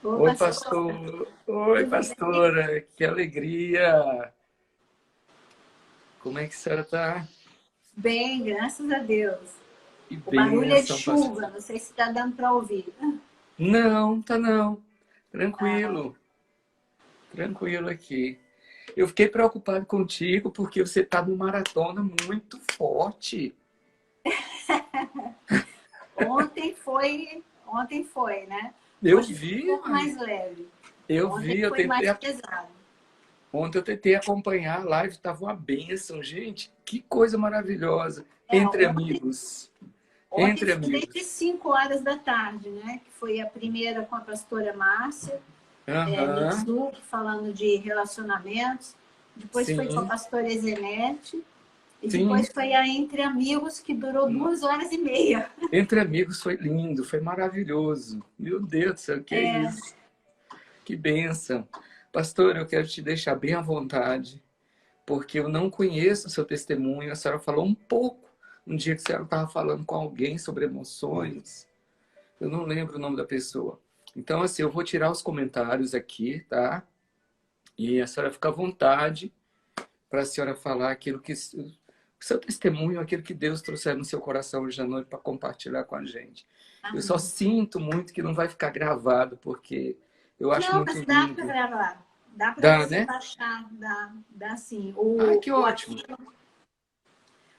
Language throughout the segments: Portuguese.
Ô, Oi, pastor, pastor. Oi, tudo bem? pastora. Que alegria. Como é que a senhora está? Bem, graças a Deus. Que O barulho é de bênção, chuva, pastor. não sei se está dando para ouvir. Não, tá não. Ah, Tranquilo, tranquilo aqui. Eu fiquei preocupado contigo porque você está numa maratona muito forte. ontem foi, né? Eu Hoje foi um vi, pouco mais leve. eu Ontem vi, eu foi tentei. mais pesado. Ontem eu tentei acompanhar a live, estava uma bênção, gente. Que coisa maravilhosa. É, Entre ontem, amigos. ontem Entre foi desde amigos. 5 horas da tarde, né? Que foi a primeira com a pastora Márcia, Aham, Mitsuki, falando de relacionamentos. Depois foi com a sim, pastora Ezenete. E depois sim. foi a Entre Amigos, que durou 2 horas e meia. Entre amigos foi lindo, foi maravilhoso. Meu Deus do céu, o que é isso? Que bênção. Pastor, eu quero te deixar bem à vontade, porque eu não conheço o seu testemunho. A senhora falou um pouco um dia que a senhora estava falando com alguém sobre emoções. Eu não lembro o nome da pessoa. Então, assim, eu vou tirar os comentários aqui, tá? E a senhora fica à vontade para a senhora falar aquilo que o seu testemunho, aquilo que Deus trouxer no seu coração hoje à noite para compartilhar com a gente. Eu só Amém. sinto muito que não vai ficar gravado, porque eu acho Não, muito mas dá para lindo. gravar. Dá para Dá, você né? baixar, dá sim. Ah, que O ótimo. Aquino,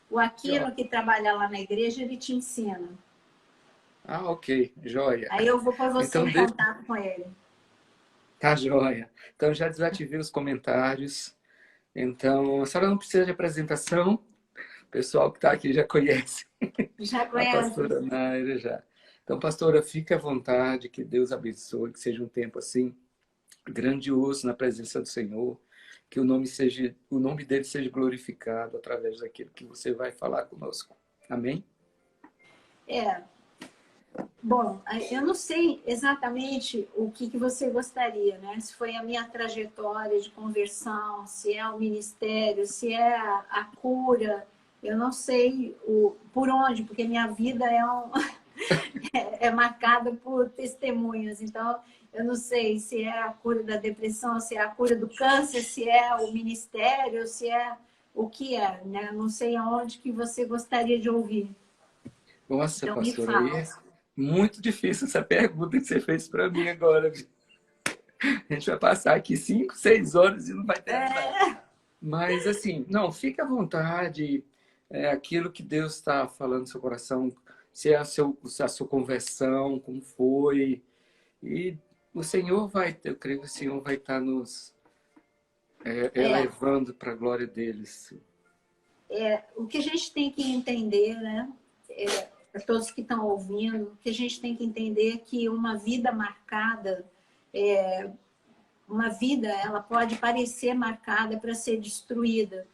o Que Aquino ótimo. que trabalha lá na igreja, ele te ensina. Ah, ok, joia. Aí eu vou pôr você Então, em contato com ele. tá joia. Então, já desativei os comentários. Então, a senhora não precisa de apresentação. O pessoal que está aqui já conhece Já a conhece? pastora Naira já. Então, pastora, fique à vontade, que Deus abençoe, que seja um tempo assim grandioso na presença do Senhor, que o nome dele seja glorificado através daquilo que você vai falar conosco. Amém? É. Bom, eu não sei exatamente o que você gostaria, né? Se foi a minha trajetória de conversão, se é o ministério, se é a cura. Eu não sei por onde, porque minha vida é marcada por testemunhos. Então, eu não sei se é a cura da depressão, se é a cura do câncer, se é o ministério, se é o que é, né? Eu não sei aonde que você gostaria de ouvir. Nossa, Então, me pastora, aí fala. é muito difícil essa pergunta que você fez para mim agora. A gente vai passar aqui 5, 6 horas e não vai terminar. Mas, assim, não, fique à vontade. É aquilo que Deus está falando no seu coração, se é a sua conversão, como foi. E o Senhor vai, eu creio que o Senhor vai estar nos É, elevando para a glória deles. o que a gente tem que entender, né? Para todos que estão ouvindo, o que a gente tem que entender é que uma vida marcada, uma vida, ela pode parecer marcada para ser destruída,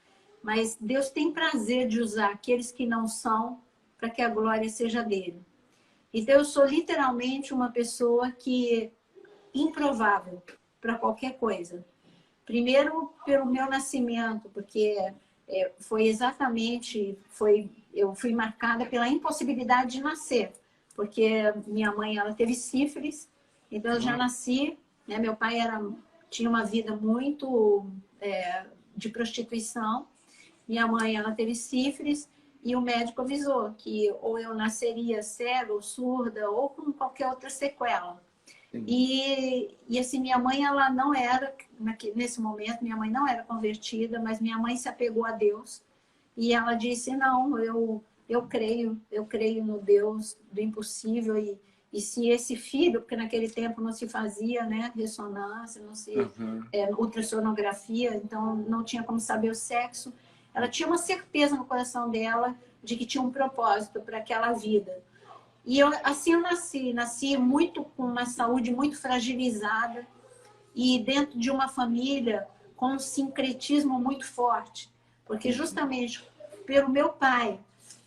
mas Deus tem prazer de usar aqueles que não são para que a glória seja dele. Então, eu sou literalmente uma pessoa que é improvável para qualquer coisa. Primeiro, pelo meu nascimento, porque eu fui marcada pela impossibilidade de nascer, porque minha mãe ela teve sífilis, então eu já Não, nasci, né? Meu pai tinha uma vida muito de prostituição, minha mãe ela teve sífilis e o médico avisou que ou eu nasceria cega ou surda ou com qualquer outra sequela. sim. E assim, minha mãe, ela não era, nesse momento, minha mãe não era convertida, mas minha mãe se apegou a Deus. E ela disse, não, eu creio no Deus do impossível. E se esse filho, porque naquele tempo não se fazia, né, ressonância, não se, Aham. ultrassonografia, então não tinha como saber o sexo. Ela tinha uma certeza no coração dela de que tinha um propósito para aquela vida. E assim eu nasci muito com uma saúde muito fragilizada e dentro de uma família com um sincretismo muito forte, porque Uhum. justamente pelo meu pai,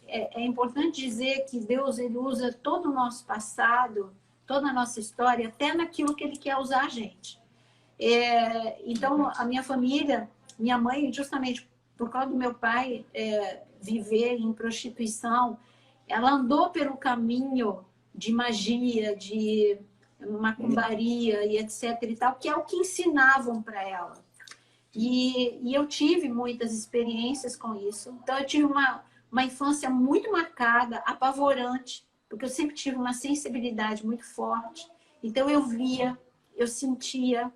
é importante dizer que Deus ele usa todo o nosso passado, toda a nossa história, até naquilo que ele quer usar a gente. Então, a minha família, minha mãe, justamente por causa do meu pai viver em prostituição, ela andou pelo caminho de magia, macumbaria e etc e tal, que é o que ensinavam para ela. E eu tive muitas experiências com isso. Então, eu tive uma infância muito marcada, apavorante, porque eu sempre tive uma sensibilidade muito forte. Então, eu via, eu sentia,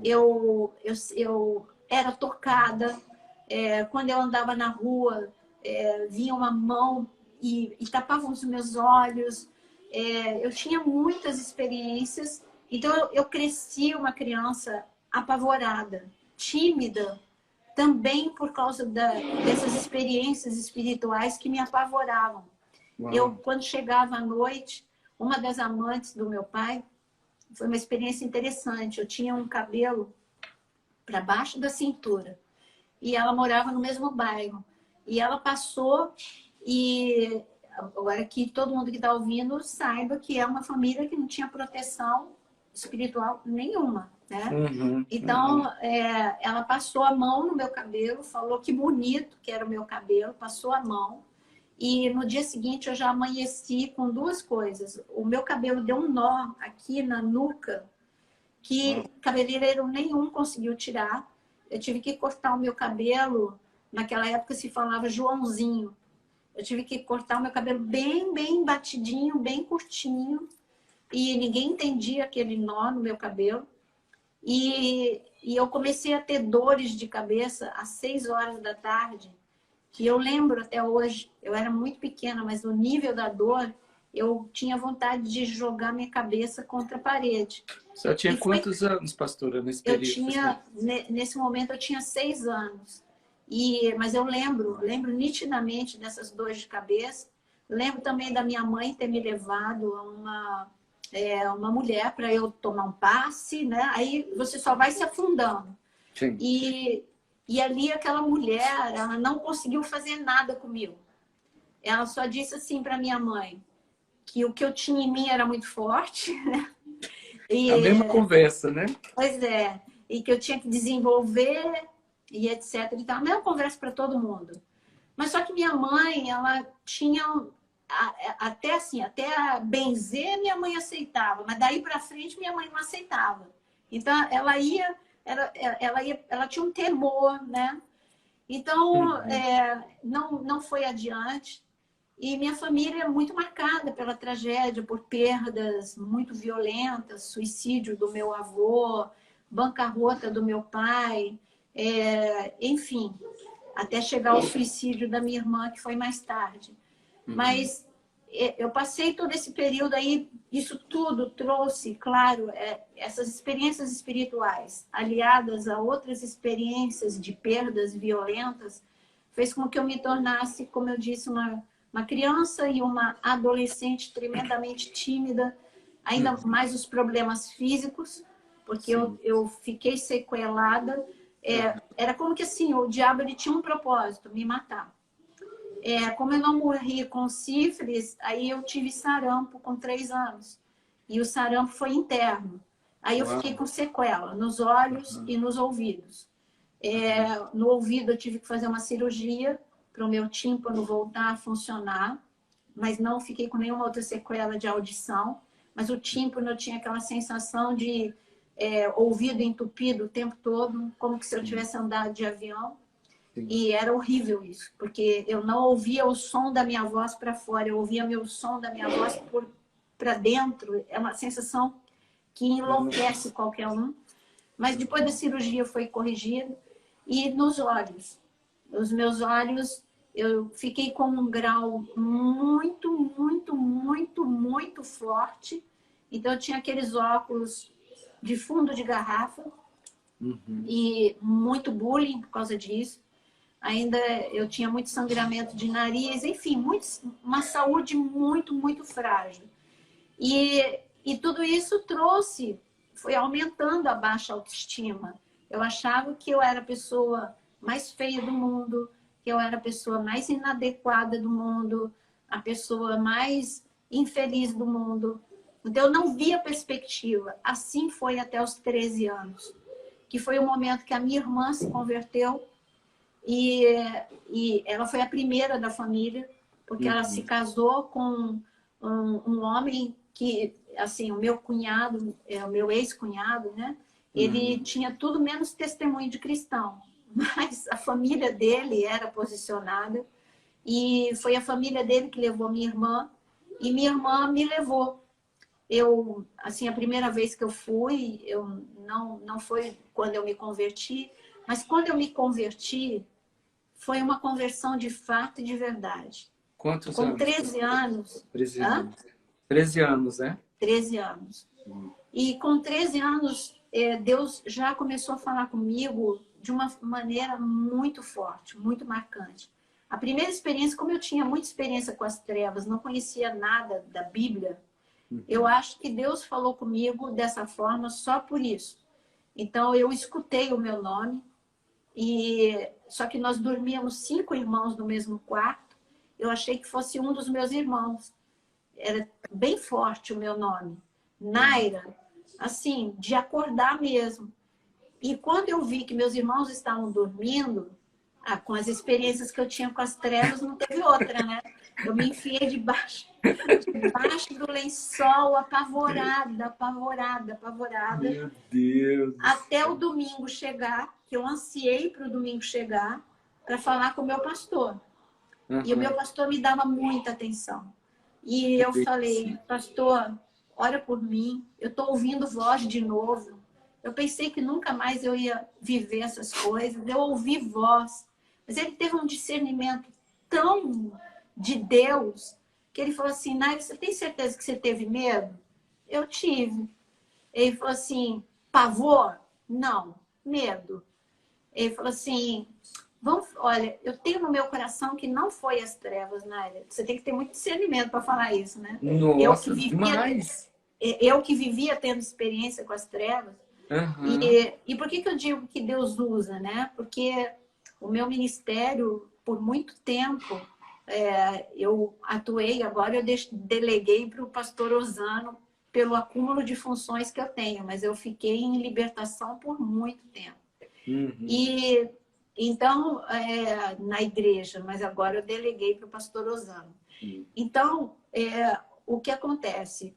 eu era tocada. Quando eu andava na rua, vinha uma mão e tapava os meus olhos. Eu tinha muitas experiências. Então, eu cresci uma criança apavorada, tímida, também por causa dessas experiências espirituais que me apavoravam. Eu, quando chegava à noite, uma das amantes do meu pai, foi uma experiência interessante. Eu tinha um cabelo para baixo da cintura e ela morava no mesmo bairro. E ela passou e agora que todo mundo que está ouvindo saiba que é uma família que não tinha proteção espiritual nenhuma, né? Então, ela passou a mão no meu cabelo, falou que bonito que era o meu cabelo, passou a mão. E no dia seguinte eu já amanheci com duas coisas. O meu cabelo deu um nó aqui na nuca, que cabeleireiro nenhum conseguiu tirar. Eu tive que cortar o meu cabelo, naquela época se falava Joãozinho. Eu tive que cortar o meu cabelo bem, bem batidinho, bem curtinho. E ninguém entendia aquele nó no meu cabelo. E eu comecei a ter dores de cabeça às 6 horas da tarde. Que eu lembro até hoje, eu era muito pequena, mas no nível da dor, eu tinha vontade de jogar minha cabeça contra a parede. Você tinha quantos anos, pastora, nesse período? Nesse momento, eu tinha 6 anos. Mas eu lembro nitidamente dessas dores de cabeça. Lembro também da minha mãe ter me levado a uma mulher para eu tomar um passe, né? Aí você só vai se afundando. Sim. E ali aquela mulher, ela não conseguiu fazer nada comigo. Ela só disse assim para minha mãe, que o que eu tinha em mim era muito forte, né? A mesma conversa, né? Pois é. E que eu tinha que desenvolver e etc. Então, a mesma conversa para todo mundo. Mas só que minha mãe, ela tinha... Até assim, até a benzer, minha mãe aceitava. Mas daí para frente, minha mãe não aceitava. Então, ela tinha um temor, né? Então, não foi adiante. E minha família é muito marcada pela tragédia, por perdas muito violentas, suicídio do meu avô, bancarrota do meu pai, enfim, até chegar ao suicídio da minha irmã, que foi mais tarde. Mas eu passei todo esse período aí, isso tudo trouxe, claro, essas experiências espirituais, aliadas a outras experiências de perdas violentas, fez com que eu me tornasse, como eu disse, uma criança e uma adolescente tremendamente tímida, ainda mais os problemas físicos, porque eu fiquei sequelada. Era como que assim, o diabo ele tinha um propósito, me matar. Como eu não morri com sífilis, aí eu tive sarampo com 3 anos. E o sarampo foi interno. Aí eu fiquei com sequela nos olhos e nos ouvidos. No ouvido eu tive que fazer uma cirurgia para o meu tímpano voltar a funcionar, mas não fiquei com nenhuma outra sequela de audição. Mas o tímpano eu tinha aquela sensação de ouvido entupido o tempo todo, como se eu tivesse andado de avião. E era horrível isso, porque eu não ouvia o som da minha voz para fora, eu ouvia o som da minha voz para dentro. É uma sensação que enlouquece qualquer um. Mas depois da cirurgia foi corrigido. E nos olhos, os meus olhos, eu fiquei com um grau muito, muito, muito, muito forte. Então eu tinha aqueles óculos de fundo de garrafa e muito bullying por causa disso. Ainda eu tinha muito sangramento de nariz, enfim, uma saúde muito, muito frágil. E tudo isso foi aumentando a baixa autoestima. Eu achava que eu era a pessoa mais feia do mundo, que eu era a pessoa mais inadequada do mundo, a pessoa mais infeliz do mundo. Então eu não via perspectiva. Assim foi até os 13 anos, que foi o momento que a minha irmã se converteu. E ela foi a primeira da família, porque ela se casou com um homem que assim, o meu cunhado, o meu ex-cunhado, né? Ele tinha tudo menos testemunho de cristão. Mas a família dele era posicionada. E foi a família dele que levou minha irmã. E minha irmã me levou. Eu, assim, a primeira vez que eu fui, não foi quando eu me converti, mas quando eu me converti, foi uma conversão de fato e de verdade. Quantos Com anos? 13 anos. 13 Hã? anos. 13 anos, né? 13 anos. E com 13 anos, Deus já começou a falar comigo de uma maneira muito forte, muito marcante. A primeira experiência, como eu tinha muita experiência com as trevas, não conhecia nada da Bíblia, eu acho que Deus falou comigo dessa forma só por isso. Então, eu escutei o meu nome, só que nós dormíamos 5 irmãos no mesmo quarto. Eu achei que fosse um dos meus irmãos. Era bem forte o meu nome. Naira, assim, de acordar mesmo. E quando eu vi que meus irmãos estavam dormindo, com as experiências que eu tinha com as trevas, não teve outra, né? Eu me enfiei debaixo do lençol, apavorada, apavorada, apavorada. Meu Deus. Até o domingo chegar, que eu ansiei para o domingo chegar, para falar com o meu pastor. E o meu pastor me dava muita atenção. E eu falei, pastor, ora por mim, eu estou ouvindo voz de novo. Eu pensei que nunca mais eu ia viver essas coisas. Eu ouvi voz. Mas ele teve um discernimento tão de Deus que ele falou assim, Naira, você tem certeza que você teve medo? Eu tive. Ele falou assim, pavor? Não, medo. Ele falou assim, olha, eu tenho no meu coração que não foi as trevas, Naira. Você tem que ter muito discernimento para falar isso, né? Nossa, demais! Eu que vivia tendo experiência com as trevas. E por que eu digo que Deus usa, né? Porque o meu ministério, por muito tempo, eu atuei, agora eu deleguei para o pastor Osano pelo acúmulo de funções que eu tenho, mas eu fiquei em libertação por muito tempo. E então, na igreja, mas agora eu deleguei para o pastor Osano. Então, o que acontece?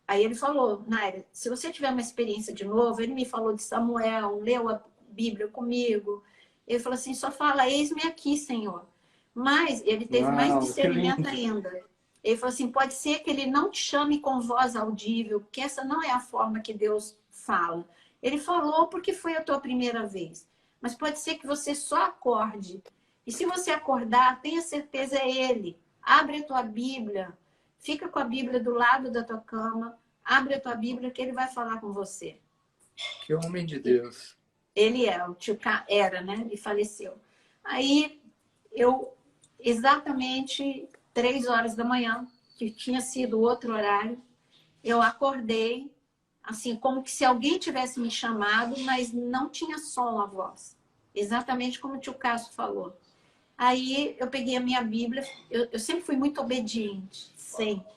Aí ele falou, Naira, se você tiver uma experiência de novo, ele me falou de Samuel, leu a Bíblia comigo. Ele falou assim, só fala, eis-me aqui, Senhor. Mas ele teve mais discernimento ainda. Ele falou assim, pode ser que ele não te chame com voz audível, porque essa não é a forma que Deus fala. Ele falou porque foi a tua primeira vez. Mas pode ser que você só acorde. E se você acordar, tenha certeza é ele. Abre a tua Bíblia, fica com a Bíblia do lado da tua cama, abre a tua Bíblia que ele vai falar com você. Que homem de Deus. Ele o tio K era, né? Ele faleceu. Aí eu, exatamente 3 horas da manhã, que tinha sido outro horário, eu acordei, assim, como que se alguém tivesse me chamado, mas não tinha som a voz. Exatamente como o tio Cássio falou. Aí eu peguei a minha Bíblia, eu sempre fui muito obediente, sempre.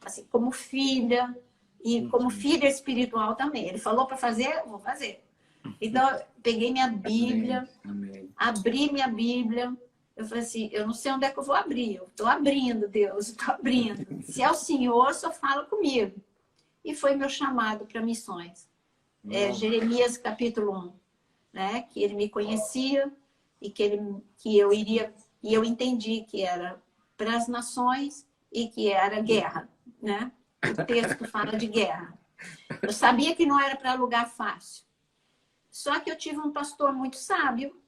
Assim, como filha, e como filha espiritual também. Ele falou para fazer, eu vou fazer. Então, eu peguei minha Bíblia, abri minha Bíblia. Eu falei assim, eu não sei onde é que eu vou abrir. Eu estou abrindo, Deus, estou abrindo. Se é o Senhor, só fala comigo. E foi meu chamado para missões. Jeremias capítulo 1, né? Que ele me conhecia e que eu iria, e eu entendi que era para as nações e que era guerra, né? O texto fala de guerra. Eu sabia que não era para lugar fácil. Só que eu tive um pastor muito sábio,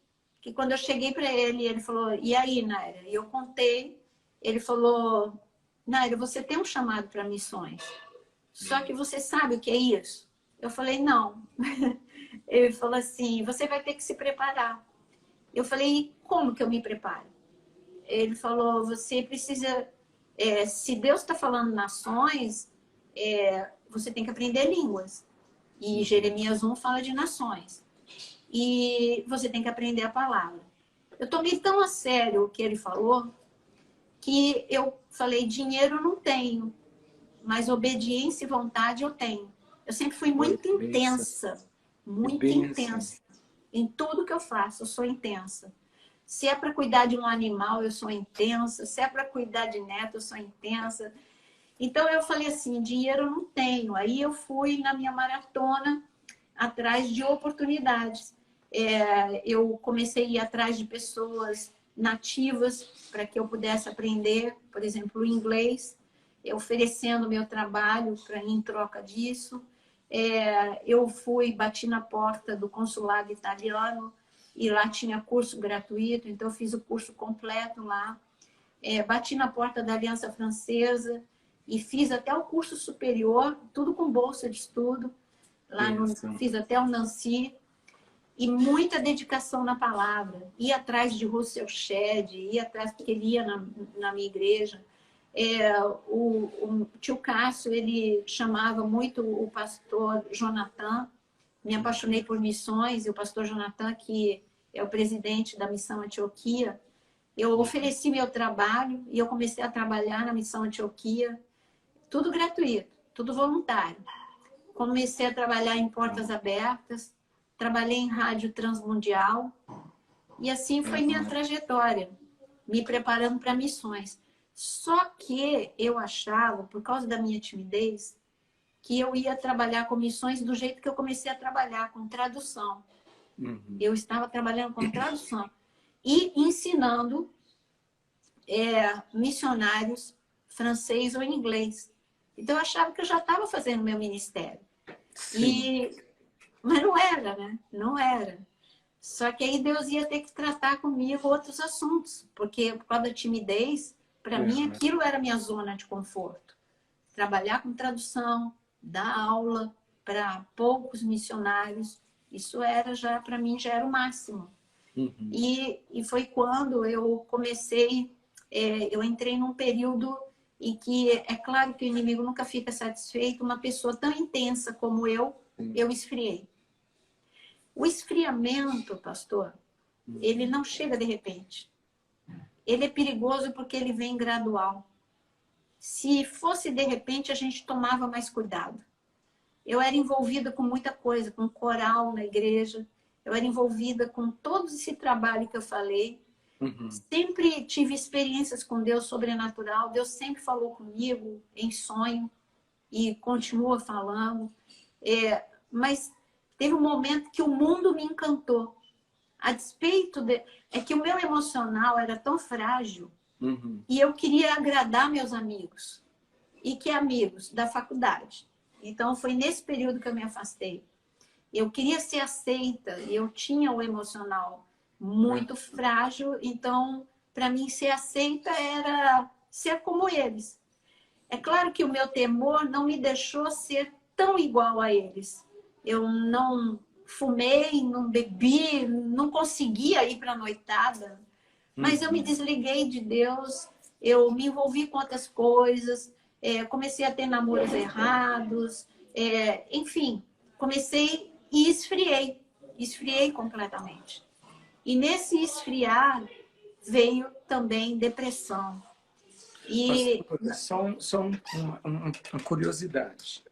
que quando eu cheguei para ele, ele falou, e aí, Naira? E eu contei, ele falou, Naira, você tem um chamado para missões, só que você sabe o que é isso? Eu falei, não. Ele falou assim, você vai ter que se preparar. Eu falei, como que eu me preparo? Ele falou, você precisa, se Deus está falando nações, você tem que aprender línguas. E Jeremias 1 fala de nações. E você tem que aprender a palavra. Eu tomei tão a sério o que ele falou, que eu falei, dinheiro eu não tenho, mas obediência e vontade eu tenho. Eu sempre fui muito intensa, muito intensa. Em tudo que eu faço, eu sou intensa. Se é para cuidar de um animal, eu sou intensa. Se é para cuidar de neto, eu sou intensa. Então eu falei assim, dinheiro eu não tenho. Aí eu fui na minha maratona atrás de oportunidades. Eu comecei a ir atrás de pessoas nativas para que eu pudesse aprender, por exemplo, o inglês, oferecendo meu trabalho para em troca disso. Eu bati na porta do consulado italiano e lá tinha curso gratuito, então eu fiz o curso completo lá. Bati na porta da Aliança Francesa e fiz até o curso superior, tudo com bolsa de estudo. Fiz até o Nancy. E muita dedicação na palavra. Ia atrás de Russell Shedd, ia atrás, porque ele ia na minha igreja. O tio Cássio, ele chamava muito o pastor Jonathan. Me apaixonei por missões, e o pastor Jonathan, que é o presidente da Missão Antioquia, eu ofereci meu trabalho e eu comecei a trabalhar na Missão Antioquia, tudo gratuito, tudo voluntário. Comecei a trabalhar em portas abertas, trabalhei em rádio transmundial e assim foi minha trajetória, me preparando para missões. Só que eu achava, por causa da minha timidez, que eu ia trabalhar com missões do jeito que eu comecei a trabalhar, com tradução. Eu estava trabalhando com tradução e ensinando missionários francês ou inglês. Então eu achava que eu já estava fazendo meu ministério. Mas não era, né? Não era. Só que aí Deus ia ter que tratar comigo outros assuntos, porque por causa da timidez, para mim aquilo era minha zona de conforto. Trabalhar com tradução, dar aula para poucos missionários, isso era já, para mim, já era o máximo. E foi quando eu comecei, eu entrei num período em que, é claro que o inimigo nunca fica satisfeito, uma pessoa tão intensa como eu esfriei. O esfriamento, pastor, ele não chega de repente. Ele é perigoso porque ele vem gradual. Se fosse de repente, a gente tomava mais cuidado. Eu era envolvida com muita coisa, com coral na igreja. Eu era envolvida com todo esse trabalho que eu falei. Sempre tive experiências com Deus sobrenatural. Deus sempre falou comigo em sonho e continua falando. Mas teve um momento que o mundo me encantou. A despeito é que o meu emocional era tão frágil e eu queria agradar meus amigos. E que amigos? Da faculdade. Então foi nesse período que eu me afastei. Eu queria ser aceita e eu tinha o emocional muito frágil, então para mim ser aceita era ser como eles. É claro que o meu temor não me deixou ser tão igual a eles. Eu não fumei, não bebi, não conseguia ir para a noitada, mas eu me desliguei de Deus, eu me envolvi com outras coisas, comecei a ter namoros errados, enfim, comecei e esfriei completamente. E nesse esfriar veio também depressão. Só uma curiosidade,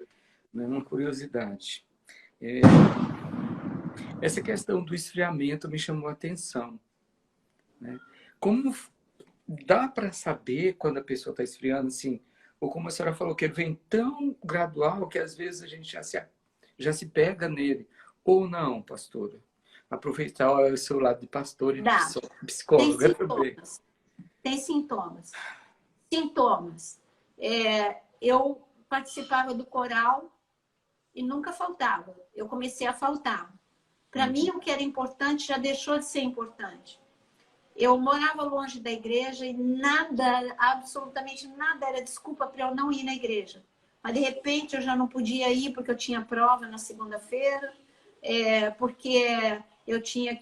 né? Uma curiosidade. Essa questão do esfriamento me chamou a atenção, né? Como dá para saber quando a pessoa está esfriando, assim, ou como a senhora falou, que ele vem tão gradual que às vezes a gente já se pega nele, ou não, pastora? Aproveitar o seu lado de pastor e de psicóloga também. Tem sintomas. Eu participava do coral e nunca faltava. Eu comecei a faltar. Para mim, o que era importante já deixou de ser importante. Eu morava longe da igreja e nada, absolutamente nada, era desculpa para eu não ir na igreja. Mas, de repente, eu já não podia ir porque eu tinha prova na segunda-feira, porque eu tinha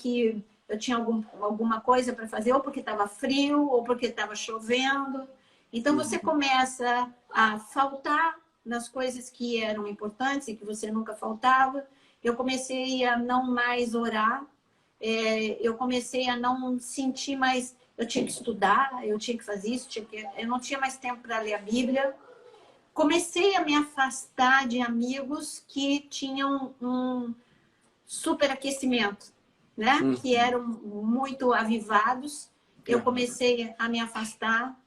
alguma coisa para fazer, ou porque estava frio, ou porque estava chovendo. Então, você começa a faltar nas coisas que eram importantes e que você nunca faltava. Eu comecei a não mais orar. Eu comecei a não sentir mais... Eu tinha que estudar, eu tinha que fazer isso, eu não tinha mais tempo para ler a Bíblia. Comecei a me afastar de amigos que tinham um superaquecimento, né? Que eram muito avivados. Eu comecei a me afastar.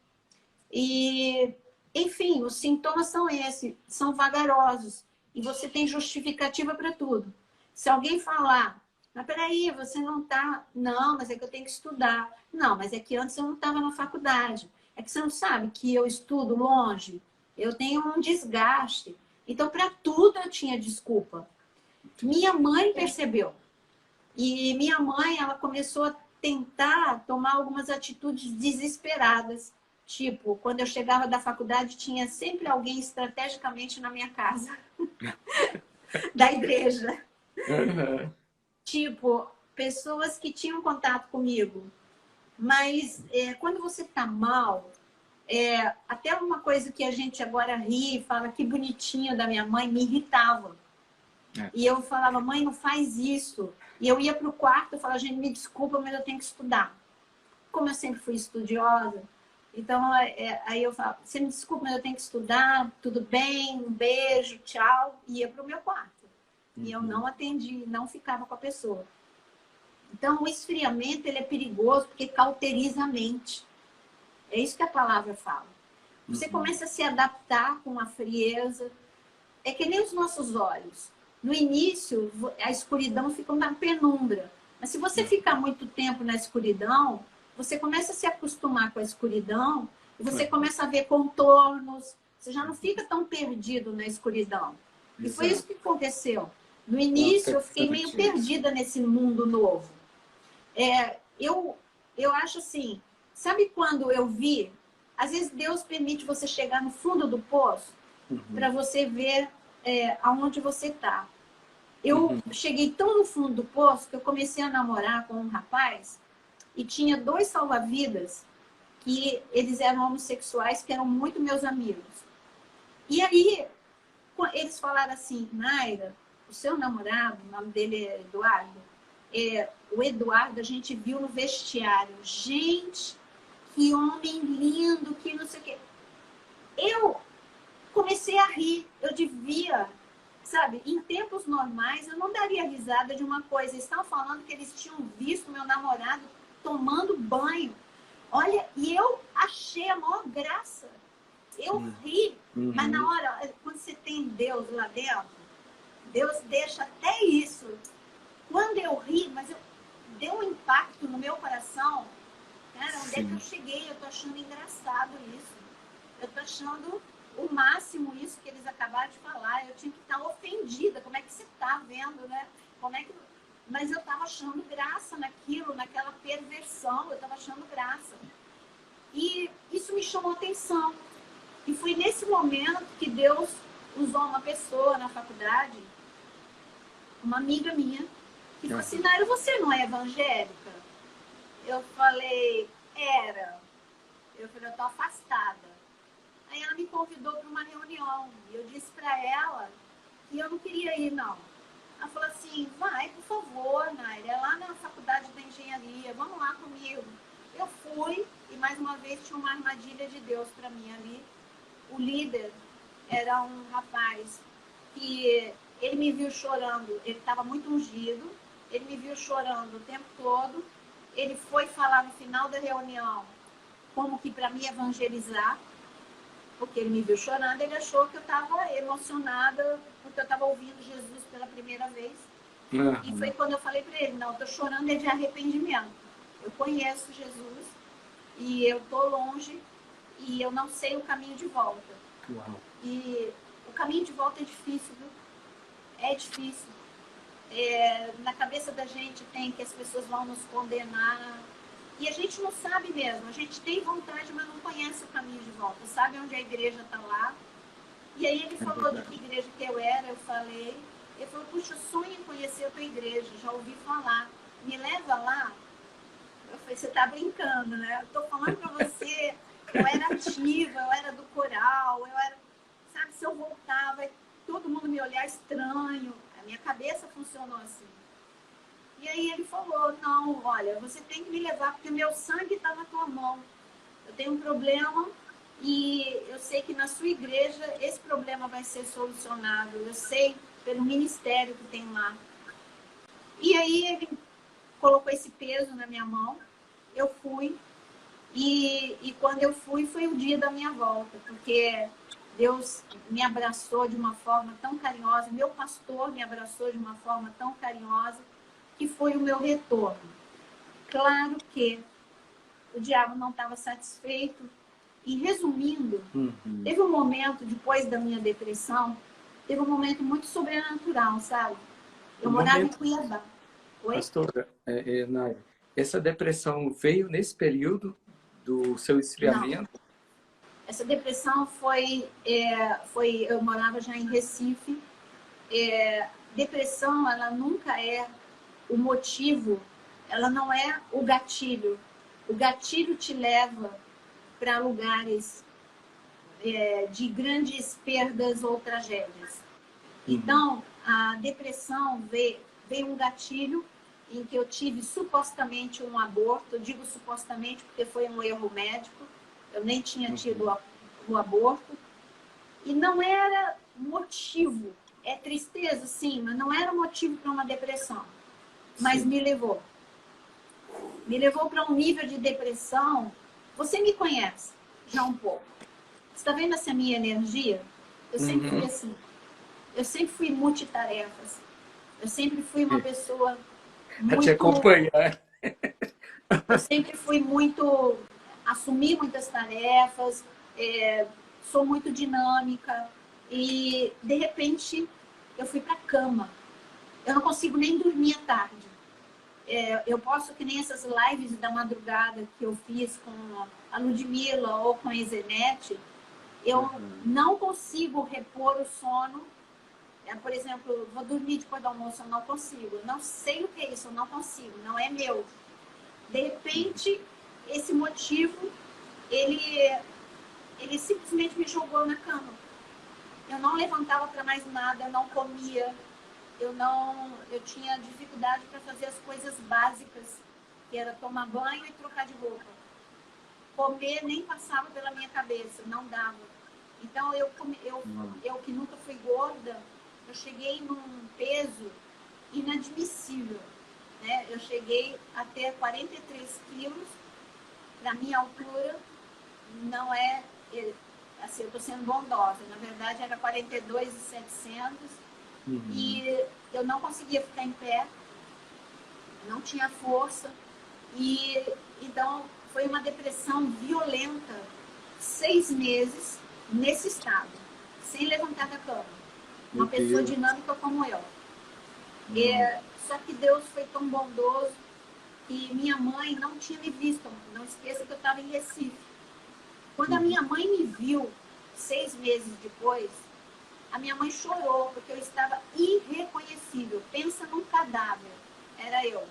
E Enfim, os sintomas são esses, são vagarosos. E você tem justificativa para tudo. Se alguém falar, mas peraí, você não está... Não, mas é que eu tenho que estudar. Não, mas é que antes eu não estava na faculdade. É que você não sabe que eu estudo longe. Eu tenho um desgaste. Então, para tudo eu tinha desculpa. Minha mãe percebeu. E minha mãe, ela começou a tentar tomar algumas atitudes desesperadas. Tipo, quando eu chegava da faculdade, tinha sempre alguém estrategicamente na minha casa. Da igreja. Uhum. Tipo, pessoas que tinham contato comigo. Mas quando você tá mal, até uma coisa que a gente agora ri, fala que bonitinho da minha mãe, me irritava. E eu falava, mãe, não faz isso. E eu ia pro quarto e falava, gente, me desculpa, mas eu tenho que estudar. Como eu sempre fui estudiosa, então aí eu falava, você me desculpa, mas eu tenho que estudar, tudo bem, um beijo, tchau. E ia pro meu quarto. E eu não atendi, não ficava com a pessoa. Então, o esfriamento ele é perigoso porque cauteriza a mente. É isso que a palavra fala. Você começa a se adaptar com a frieza. É que nem os nossos olhos. No início, a escuridão fica na penumbra. Mas se você ficar muito tempo na escuridão, você começa a se acostumar com a escuridão e você começa a ver contornos. Você já não fica tão perdido na escuridão. E foi isso que aconteceu. No início, eu fiquei meio perdida nesse mundo novo. Eu acho assim, sabe quando eu vi? Às vezes Deus permite você chegar no fundo do poço para você ver aonde você está. Eu cheguei tão no fundo do poço que eu comecei a namorar com um rapaz e tinha 2 salva-vidas que eles eram homossexuais, que eram muito meus amigos. E aí, eles falaram assim, Naira, o seu namorado, o nome dele é Eduardo, o Eduardo a gente viu no vestiário. Gente, que homem lindo, que não sei o quê. Eu comecei a rir, eu devia, sabe, em tempos normais eu não daria risada de uma coisa. Eles estavam falando que eles tinham visto meu namorado tomando banho. Olha, e eu achei a maior graça. Eu ri, mas na hora, quando você tem Deus lá dentro, Deus deixa até isso. Quando eu ri, mas deu um impacto no meu coração. Cara, onde é que eu cheguei? Eu tô achando engraçado isso. Eu tô achando o máximo isso que eles acabaram de falar. Eu tinha que estar ofendida. Como é que você tá vendo, né? Mas eu tava achando graça naquilo, naquela perversão. Eu tava achando graça. E isso me chamou atenção. E foi nesse momento que Deus usou uma pessoa na faculdade, uma amiga minha, que falou assim, Naira, você não é evangélica? Eu falei, era. Eu falei, eu tô afastada. Aí ela me convidou para uma reunião. E eu disse para ela que eu não queria ir, não. Ela falou assim, vai, por favor, Naira, é lá na faculdade da engenharia, vamos lá comigo. Eu fui e mais uma vez tinha uma armadilha de Deus para mim ali. O líder era um rapaz que ele me viu chorando, ele estava muito ungido, ele me viu chorando o tempo todo, ele foi falar no final da reunião como que para me evangelizar, porque ele me viu chorando, ele achou que eu estava emocionada, porque eu estava ouvindo Jesus pela primeira vez. E foi quando eu falei para ele, não, eu estou chorando é de arrependimento. Eu conheço Jesus e eu estou longe e eu não sei o caminho de volta. Uau. E o caminho de volta é difícil, viu? É difícil. Na cabeça da gente tem que as pessoas vão nos condenar. E a gente não sabe mesmo. A gente tem vontade, mas não conhece o caminho de volta. Sabe onde a igreja está lá? E aí ele falou de que igreja que eu era, eu falei. Ele falou, puxa, eu sonho em conhecer a tua igreja, já ouvi falar. Me leva lá? Eu falei, você tá brincando, né? Eu tô falando pra você, eu era ativa, eu era do coral, eu era... Sabe, se eu voltava, todo mundo me olhar estranho. A minha cabeça funcionou assim. E aí ele falou, não, olha, você tem que me levar, porque meu sangue está na tua mão. Eu tenho um problema e eu sei que na sua igreja esse problema vai ser solucionado. Eu sei pelo ministério que tem lá. E aí ele colocou esse peso na minha mão. Eu fui E quando eu fui, foi o dia da minha volta, porque Deus me abraçou de uma forma tão carinhosa, meu pastor me abraçou de uma forma tão carinhosa, que foi o meu retorno. Claro que o diabo não estava satisfeito. E resumindo, teve um momento, depois da minha depressão, teve um momento muito sobrenatural, sabe? Eu morava em Cuiabá. Oi? Pastora, Naira, essa depressão veio nesse período do seu esfriamento? Não. Essa depressão foi, eu morava já em Recife. Depressão, ela nunca é o motivo, ela não é o gatilho. O gatilho te leva para lugares de grandes perdas ou tragédias. Então, a depressão veio um gatilho em que eu tive supostamente um aborto. Eu digo supostamente porque foi um erro médico. Eu nem tinha tido o aborto. E não era motivo. É tristeza, sim, mas não era motivo para uma depressão. Mas sim, me levou. Me levou para um nível de depressão. Você me conhece já um pouco. Você está vendo essa minha energia? Eu sempre fui assim. Eu sempre fui multitarefas. Eu sempre fui uma pessoa muito... A te acompanhar. Eu sempre fui muito... Assumi muitas tarefas, sou muito dinâmica. E, de repente, eu fui para a cama. Eu não consigo nem dormir à tarde. Eu posso, que nem essas lives da madrugada que eu fiz com a Ludmilla ou com a Izenete, eu não consigo repor o sono. Por exemplo, vou dormir depois do almoço, eu não consigo. Eu não sei o que é isso, eu não consigo, não é meu. De repente, esse motivo, ele simplesmente me jogou na cama. Eu não levantava para mais nada, eu não comia, eu tinha dificuldade para fazer as coisas básicas, que era tomar banho e trocar de roupa. Comer nem passava pela minha cabeça, não dava. Então, eu que nunca fui gorda, eu cheguei num peso inadmissível, né? Eu cheguei a ter 43 quilos, na minha altura, não é, assim, eu estou sendo bondosa, na verdade era 42.700, e eu não conseguia ficar em pé, não tinha força, e então foi uma depressão violenta, 6 meses nesse estado, sem levantar da cama. Uma pessoa dinâmica como eu. Só que Deus foi tão bondoso que minha mãe não tinha me visto. Não esqueça que eu estava em Recife. Quando a minha mãe me viu, 6 meses depois, a minha mãe chorou, porque eu estava irreconhecível. Pensa num cadáver. Era eu.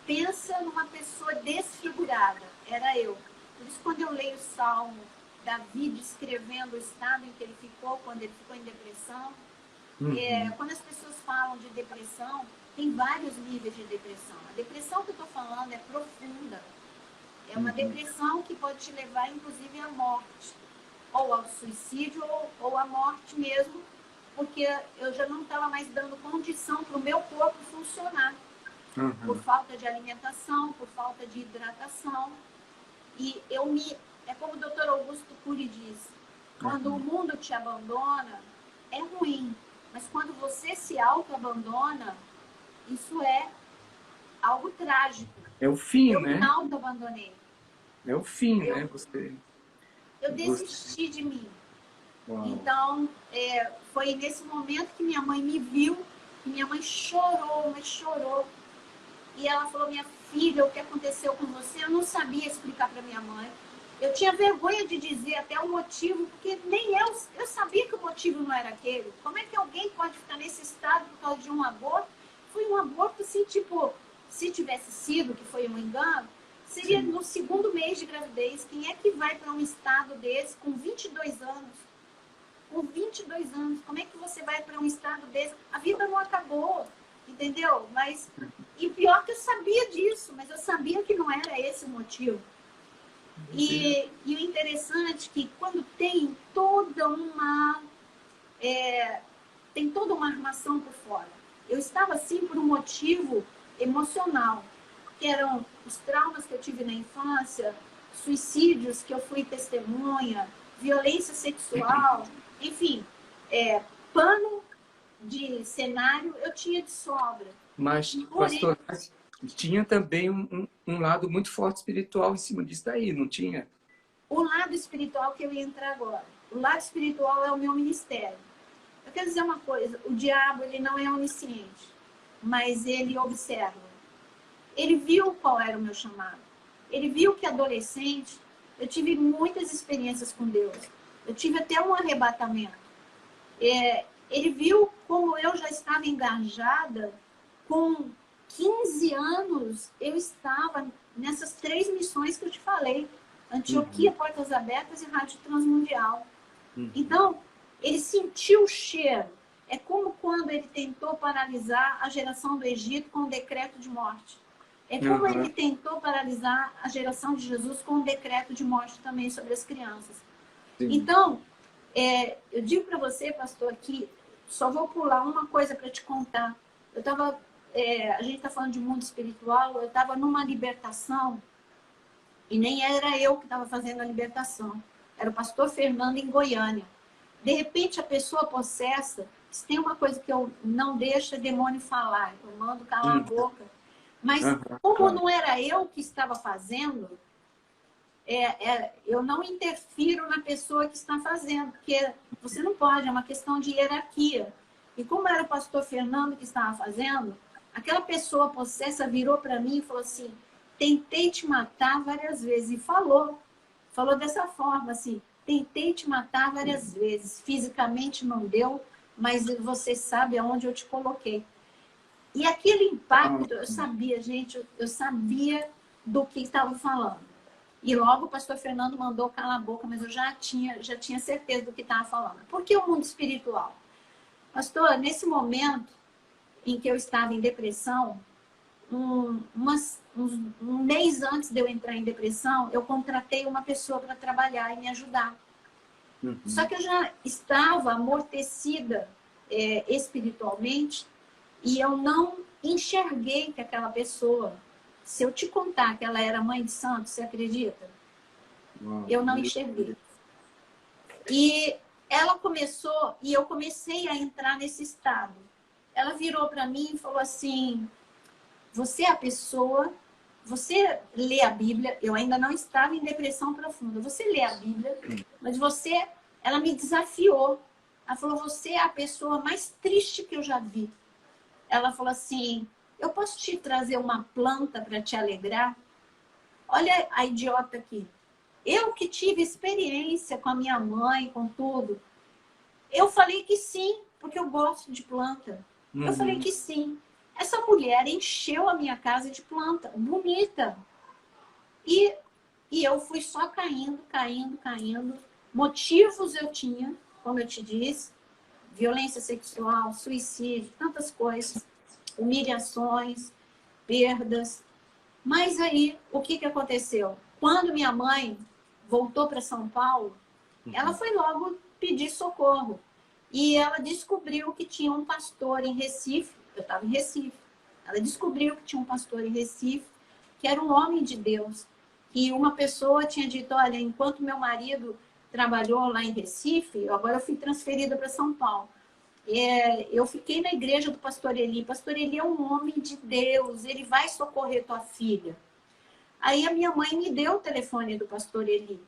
Pensa numa pessoa desfigurada. Era eu. Por isso, quando eu leio o Salmo, Davi descrevendo o estado em que ele ficou, quando ele ficou em depressão. Quando as pessoas falam de depressão, tem vários níveis de depressão. A depressão que eu estou falando é profunda. É uma depressão que pode te levar, inclusive, à morte. Ou ao suicídio, ou à morte mesmo, porque eu já não estava mais dando condição para o meu corpo funcionar. Por falta de alimentação, por falta de hidratação. E é como o Dr. Augusto Cury diz, quando o mundo te abandona, é ruim. Mas quando você se auto-abandona, isso é algo trágico. É o fim, né? Eu me auto-abandonei. É o fim, né? Eu desisti de mim. Uau. Então, foi nesse momento que minha mãe me viu, e minha mãe chorou, mas chorou. E ela falou, minha filha, o que aconteceu com você? Eu não sabia explicar para minha mãe. Eu tinha vergonha de dizer até o motivo, porque nem eu sabia que o motivo não era aquele. Como é que alguém pode ficar nesse estado por causa de um aborto? Foi um aborto, assim, tipo, se tivesse sido, que foi um engano, seria no 2º mês de gravidez. Quem é que vai para um estado desse com 22 anos? Com 22 anos, como é que você vai para um estado desse? A vida não acabou, entendeu? E o pior é que eu sabia disso, mas eu sabia que não era esse o motivo. E o interessante é que quando tem toda uma armação por fora. Eu estava assim por um motivo emocional, que eram os traumas que eu tive na infância, suicídios que eu fui testemunha, violência sexual, enfim, pano de cenário eu tinha de sobra. Mas, pastor, tinha também um lado muito forte espiritual em cima disso daí, não tinha? O lado espiritual que eu ia entrar agora. O lado espiritual é o meu ministério. Eu quero dizer uma coisa, o diabo ele não é onisciente, mas ele observa. Ele viu qual era o meu chamado. Ele viu que adolescente, eu tive muitas experiências com Deus. Eu tive até um arrebatamento. Ele viu como eu já estava engajada. Com 15 anos, eu estava nessas 3 missões que eu te falei. Antioquia, Portas Abertas e Rádio Transmundial. Então, ele sentiu o cheiro. É como quando ele tentou paralisar a geração do Egito com o decreto de morte. É como ele tentou paralisar a geração de Jesus com o decreto de morte também sobre as crianças. Sim. Então, eu digo para você, pastor, que só vou pular uma coisa para te contar. Eu estava, a gente está falando de mundo espiritual, eu estava numa libertação e nem era eu que estava fazendo a libertação. Era o pastor Fernando em Goiânia. De repente, a pessoa possessa, se tem uma coisa que eu não deixo é demônio falar, eu mando calar a boca. Mas como não era eu que estava fazendo, eu não interfiro na pessoa que está fazendo, porque você não pode, é uma questão de hierarquia. E como era o pastor Fernando que estava fazendo, aquela pessoa possessa virou para mim e falou assim, tentei te matar várias vezes. E falou dessa forma, assim, tentei te matar várias vezes, fisicamente não deu, mas você sabe aonde eu te coloquei. E aquele impacto, eu sabia, gente, eu sabia do que estava falando. E logo o pastor Fernando mandou calar a boca, mas eu já tinha certeza do que estava falando. Por que o mundo espiritual? Pastor, nesse momento em que eu estava em depressão, um mês antes de eu entrar em depressão, eu contratei uma pessoa para trabalhar e me ajudar. Só que eu já estava amortecida espiritualmente e eu não enxerguei que aquela pessoa, se eu te contar que ela era mãe de santo, você acredita? Eu não enxerguei. E ela começou, e eu comecei a entrar nesse estado. Ela virou para mim e falou assim, você é a pessoa, você lê a Bíblia, eu ainda não estava em depressão profunda, você lê a Bíblia, mas ela me desafiou. Ela falou, você é a pessoa mais triste que eu já vi. Ela falou assim, eu posso te trazer uma planta para te alegrar? Olha a idiota aqui. Eu que tive experiência com a minha mãe, com tudo, eu falei que sim, porque eu gosto de planta. Eu falei que sim. Essa mulher encheu a minha casa de planta, bonita. E eu fui só caindo. Motivos eu tinha, como eu te disse, violência sexual, suicídio, tantas coisas, humilhações, perdas. Mas aí, o que aconteceu? Quando minha mãe voltou para São Paulo, ela foi logo pedir socorro. E ela descobriu que tinha um pastor em Recife, eu estava em Recife, ela descobriu que tinha um pastor em Recife, que era um homem de Deus. E uma pessoa tinha dito, olha, enquanto meu marido trabalhou lá em Recife, agora eu fui transferida para São Paulo. Eu fiquei na igreja do pastor Eli. Pastor Eli é um homem de Deus, ele vai socorrer tua filha. Aí a minha mãe me deu o telefone do pastor Eli.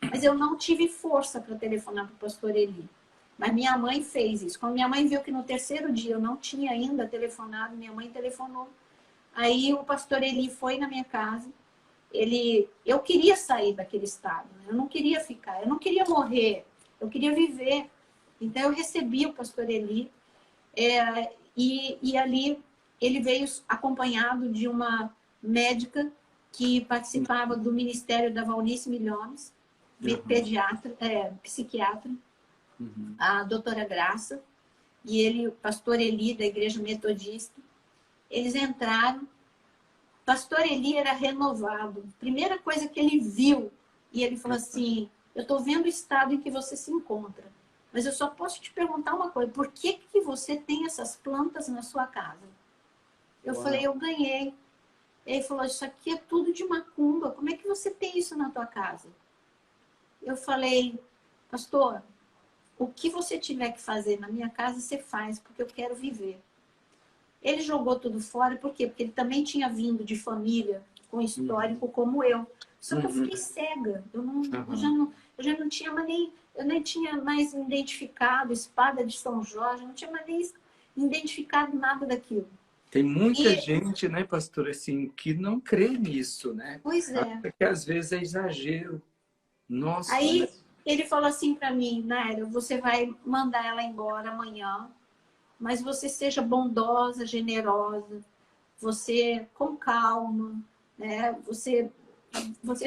Mas eu não tive força para telefonar para o pastor Eli. Mas minha mãe fez isso. Quando minha mãe viu que no terceiro dia eu não tinha ainda telefonado, minha mãe telefonou. Aí o pastor Eli foi na minha casa. Eu queria sair daquele estado. Né? Eu não queria ficar, eu não queria morrer. Eu queria viver. Então eu recebi o pastor Eli. E ali ele veio acompanhado de uma médica que participava do ministério da Valnice Milhomes, psiquiatra, a doutora Graça, e o pastor Eli, da igreja metodista. Eles entraram, pastor Eli era renovado. Primeira coisa que ele viu, e ele falou assim, eu estou vendo o estado em que você se encontra, mas eu só posso te perguntar uma coisa, por que você tem essas plantas na sua casa? Eu falei, eu ganhei. Ele falou, isso aqui é tudo de macumba, como é que você tem isso na tua casa? Eu falei, pastor, o que você tiver que fazer na minha casa, você faz, porque eu quero viver. Ele jogou tudo fora, por quê? Porque ele também tinha vindo de família com histórico como eu. Só que eu fiquei cega. Eu já não tinha mais nem... Eu nem tinha mais identificado espada de São Jorge, não tinha mais nem identificado nada daquilo. Tem muita gente, né, pastor, assim, que não crê nisso, né? Pois é. Acha que às vezes é exagero. Nossa. Aí ele falou assim para mim, Naira, você vai mandar ela embora amanhã, mas você seja bondosa, generosa, você com calma, né? Você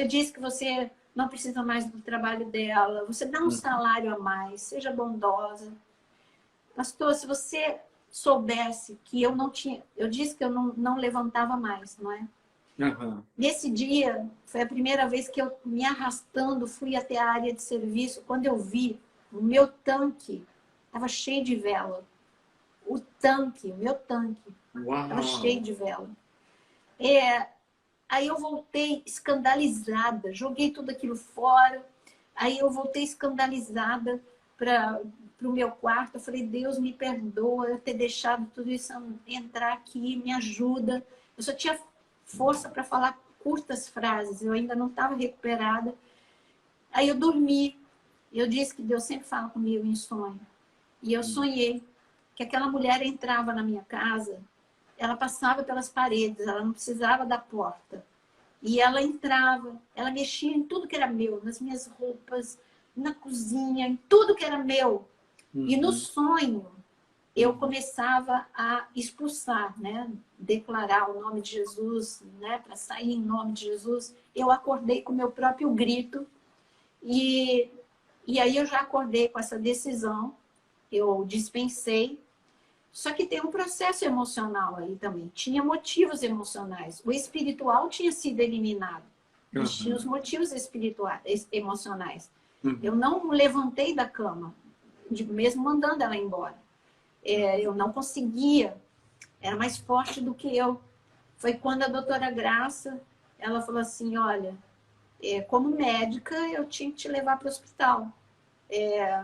diz que você não precisa mais do trabalho dela, você dá um salário a mais, seja bondosa. Pastor, se você soubesse que eu não tinha... Eu disse que eu não levantava mais, não é? Uhum. Nesse dia, foi a primeira vez que eu, me arrastando, fui até a área de serviço. Quando eu vi, o meu tanque estava cheio de vela. O meu tanque, estava cheio de vela. Aí eu voltei escandalizada, joguei tudo aquilo fora. Aí eu voltei escandalizada para o meu quarto. Eu falei, Deus, me perdoa eu ter deixado tudo isso entrar aqui, me ajuda. Eu só tinha força para falar curtas frases, eu ainda não estava recuperada. Aí eu dormi. Eu disse que Deus sempre fala comigo em sonho. E eu sonhei que aquela mulher entrava na minha casa, ela passava pelas paredes, ela não precisava da porta. E ela entrava, ela mexia em tudo que era meu, nas minhas roupas, na cozinha, em tudo que era meu. E no sonho, eu começava a expulsar, né? Declarar o nome de Jesus, né? Para sair em nome de Jesus. Eu acordei com o meu próprio grito. E aí eu já acordei com essa decisão. Eu dispensei. Só que tem um processo emocional aí também. Tinha motivos emocionais. O espiritual tinha sido eliminado. Mas tinha os motivos espirituais, emocionais. Eu não levantei da cama, mesmo mandando ela embora. Eu não conseguia. Era mais forte do que eu. Foi quando a doutora Graça, ela falou assim, olha, como médica, eu tinha que te levar para o hospital.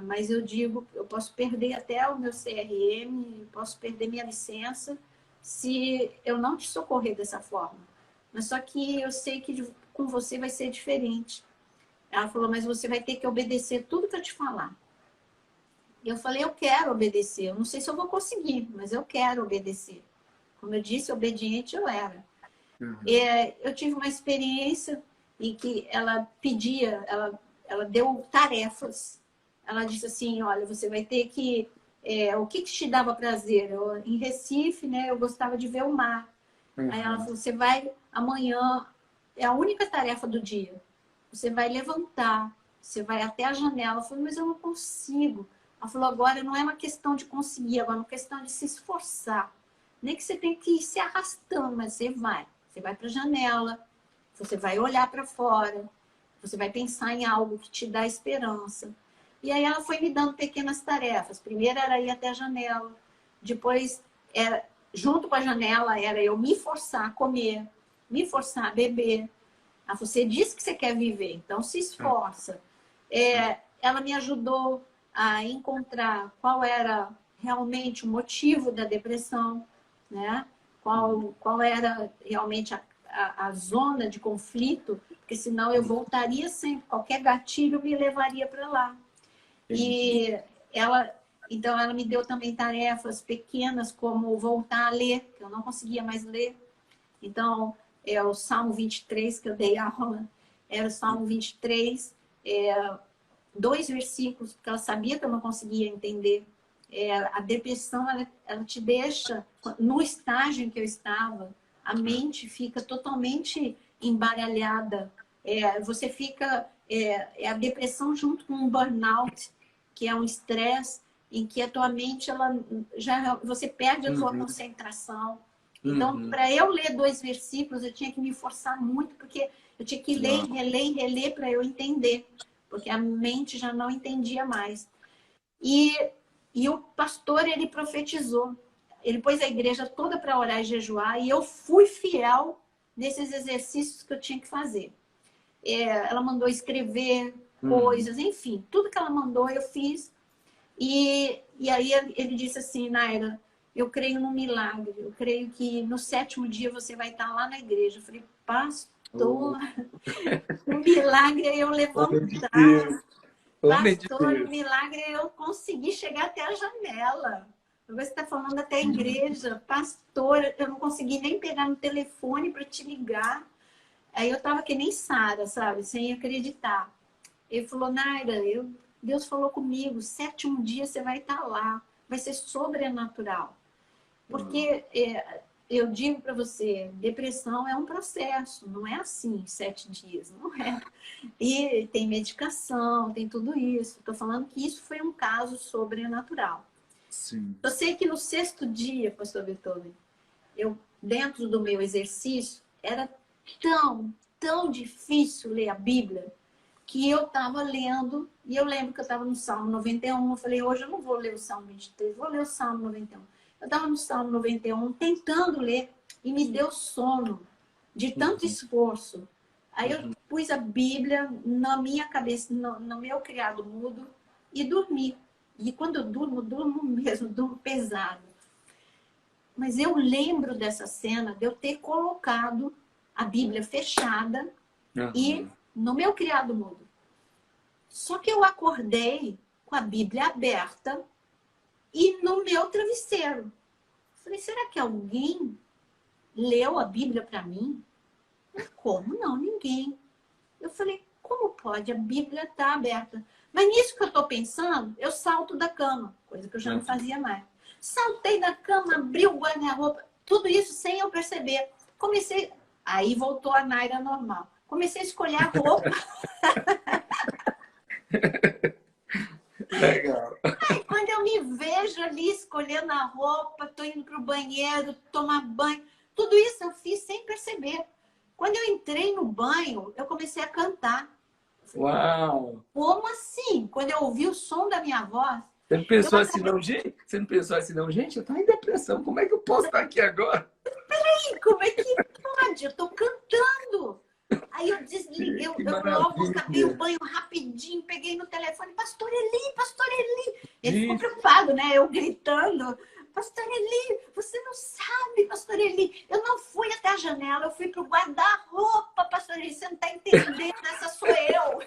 Mas eu digo, eu posso perder até o meu CRM, posso perder minha licença, se eu não te socorrer dessa forma. Mas só que eu sei que com você vai ser diferente. Ela falou, mas você vai ter que obedecer tudo que eu te falar. E eu falei, eu quero obedecer. Eu não sei se eu vou conseguir, mas eu quero obedecer. Como eu disse, obediente eu era. Eu tive uma experiência em que ela pedia, ela deu tarefas. Ela disse assim, olha, você vai ter que... o que te dava prazer? Em Recife, né, eu gostava de ver o mar. Aí ela falou, você vai amanhã, é a única tarefa do dia. Você vai levantar, você vai até a janela. Eu falei, mas eu não consigo. Ela falou, agora não é uma questão de conseguir, agora é uma questão de se esforçar. Nem que você tenha que ir se arrastando, mas você vai. Você vai para a janela, você vai olhar para fora, você vai pensar em algo que te dá esperança. E aí ela foi me dando pequenas tarefas. Primeiro era ir até a janela. Depois, junto com a janela, era eu me forçar a comer, me forçar a beber. Você disse que você quer viver, então se esforça. Ela me ajudou a encontrar qual era realmente o motivo da depressão, né? Qual era realmente a zona de conflito, porque senão eu voltaria sempre, qualquer gatilho me levaria para lá. E então ela me deu também tarefas pequenas, como voltar a ler, que eu não conseguia mais ler. Então, o Salmo 23 que eu dei aula, era o Salmo 23, 2 versículos, porque ela sabia que eu não conseguia entender. A depressão, ela te deixa, no estágio em que eu estava, a mente fica totalmente embaralhada. Você fica... a depressão junto com um burnout, que é um estresse em que a tua mente, você perde a tua concentração. Então, para eu ler 2 versículos, eu tinha que me forçar muito, porque eu tinha que ler, reler para eu entender, porque a mente já não entendia mais. E o pastor, ele profetizou. Ele pôs a igreja toda para orar e jejuar, e eu fui fiel nesses exercícios que eu tinha que fazer. Ela mandou escrever coisas, enfim, tudo que ela mandou eu fiz. E aí ele disse assim, Naira, eu creio num milagre, eu creio que no 7º dia você vai estar lá na igreja. Eu falei, pastor, o milagre é eu levantar. Homem de Pastor, o Deus. milagre é eu conseguir chegar até a janela. Você está falando até a igreja. Pastor, eu não consegui nem pegar no telefone para te ligar. Aí eu estava que nem Sara, sabe? Sem acreditar. Ele falou, Naira, Deus falou comigo, 7º dia você vai estar lá. Vai ser sobrenatural. Porque eu digo para você, depressão é um processo, não é assim, 7 dias, não é. E tem medicação, tem tudo isso. Estou falando que isso foi um caso sobrenatural. Sim. Eu sei que no 6º dia, pastor Beethoven, dentro do meu exercício, era tão difícil ler a Bíblia, que eu estava lendo, e eu lembro que eu estava no Salmo 91, eu falei, hoje eu não vou ler o Salmo 23, vou ler o Salmo 91. Eu estava no Salmo 91, tentando ler, e me deu sono, de tanto esforço. Aí eu pus a Bíblia na minha cabeça, no meu criado mudo, e dormi. E quando eu durmo mesmo, durmo pesado. Mas eu lembro dessa cena de eu ter colocado a Bíblia fechada e no meu criado mudo. Só que eu acordei com a Bíblia aberta e no meu travesseiro. Falei, será que alguém leu a Bíblia para mim? Como não? Ninguém. Eu falei, como pode? A Bíblia está aberta. Mas nisso que eu estou pensando, eu salto da cama, coisa que eu já não fazia mais. Saltei da cama, abri o guarda-roupa, tudo isso sem eu perceber. Aí voltou a Naira normal. Comecei a escolher a roupa. Legal. Aí, quando eu me vejo ali escolhendo a roupa, estou indo para o banheiro, tomar banho, tudo isso eu fiz sem perceber. Quando eu entrei no banho, eu comecei a cantar. Uau! Como assim? Quando eu ouvi o som da minha voz... Você não pensou assim, não, gente? Você não pensou assim, não, gente? Eu estou em depressão, como é que eu posso estar aqui agora? Peraí, como é que pode? Eu estou cantando. Aí eu desliguei, eu logo acabei o banho rapidinho, peguei no telefone, Pastor Eli, Pastor Eli. Ele ficou preocupado, né? Eu gritando, Pastor Eli, você não sabe, Pastor Eli, eu não fui até a janela, eu fui pro guarda-roupa, Pastor Eli, você não está entendendo, essa sou eu.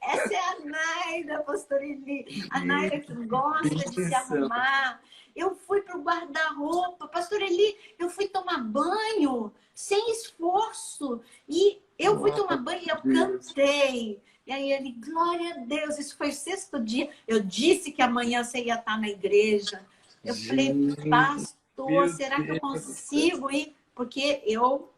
Essa é a Naira, Pastor Eli, a Naira que gosta de se arrumar. Eu fui pro guarda-roupa, Pastor Eli, eu fui tomar banho sem esforço. E eu fui tomar banho e eu cantei. E aí ele, glória a Deus, isso foi o 6º dia. Eu disse que amanhã você ia estar na igreja. Eu falei, pastor, será que eu consigo ir? Porque eu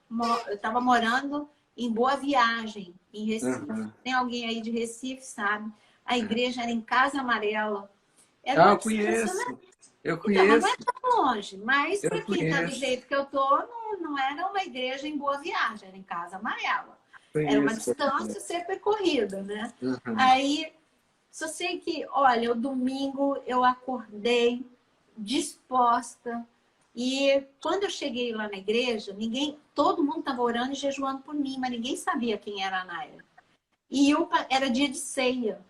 estava morando em Boa Viagem, em Recife. Tem alguém aí de Recife, sabe? A igreja era em Casa Amarela. Era eu conheço. Né? Eu conheço. Então, não é tão longe, mas para quem está do jeito que eu tô, não era uma igreja em Boa Viagem, era em Casa Amarela. Era uma distância a ser percorrida, né? Aí, só sei que, olha, o domingo eu acordei disposta e quando eu cheguei lá na igreja, todo mundo estava orando e jejuando por mim, mas ninguém sabia quem era a Naira. E era dia de ceia.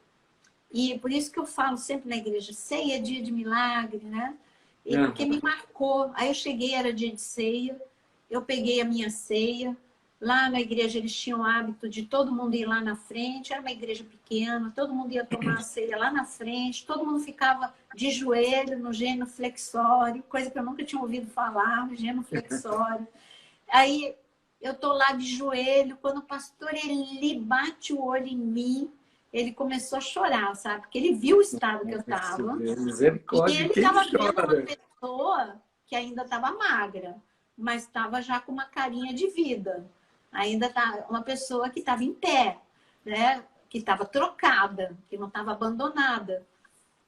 E por isso que eu falo sempre na igreja, ceia é dia de milagre, né? E porque me marcou. Aí eu cheguei, era dia de ceia, eu peguei a minha ceia. Lá na igreja eles tinham o hábito de todo mundo ir lá na frente, era uma igreja pequena, todo mundo ia tomar a ceia lá na frente, todo mundo ficava de joelho no genuflexório, coisa que eu nunca tinha ouvido falar, genuflexório. Aí eu tô lá de joelho, quando o pastor Eli bate o olho em mim, ele começou a chorar, sabe? Porque ele viu o estado que eu estava. E ele estava vendo uma pessoa que ainda estava magra, mas estava já com uma carinha de vida. Ainda tá uma pessoa que estava em pé, né? Que estava trocada, que não estava abandonada.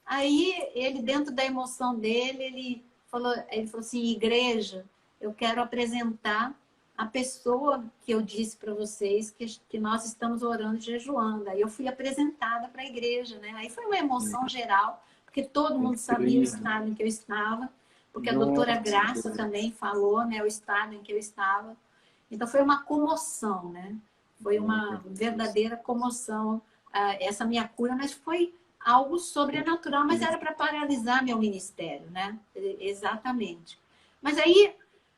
Aí ele, dentro da emoção dele, ele falou assim, igreja, eu quero apresentar a pessoa que eu disse para vocês que nós estamos orando e jejuando. Aí eu fui apresentada para a igreja, né? Aí foi uma emoção geral, porque todo mundo sabia o estado em que eu estava. porque a doutora Graça também falou, né, o estado em que eu estava. Então, foi uma comoção, né? Foi uma verdadeira comoção essa minha cura, mas foi algo sobrenatural, mas era para paralisar meu ministério, né? Exatamente. Mas aí,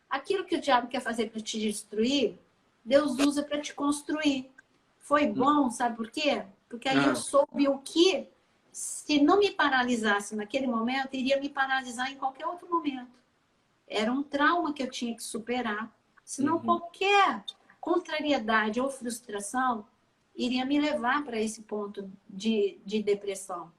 aquilo que o diabo quer fazer para te destruir, Deus usa para te construir. Foi bom, sabe por quê? Porque aí eu soube o que, se não me paralisasse naquele momento, iria me paralisar em qualquer outro momento. Era um trauma que eu tinha que superar. Senão qualquer contrariedade ou frustração iria me levar para esse ponto de depressão.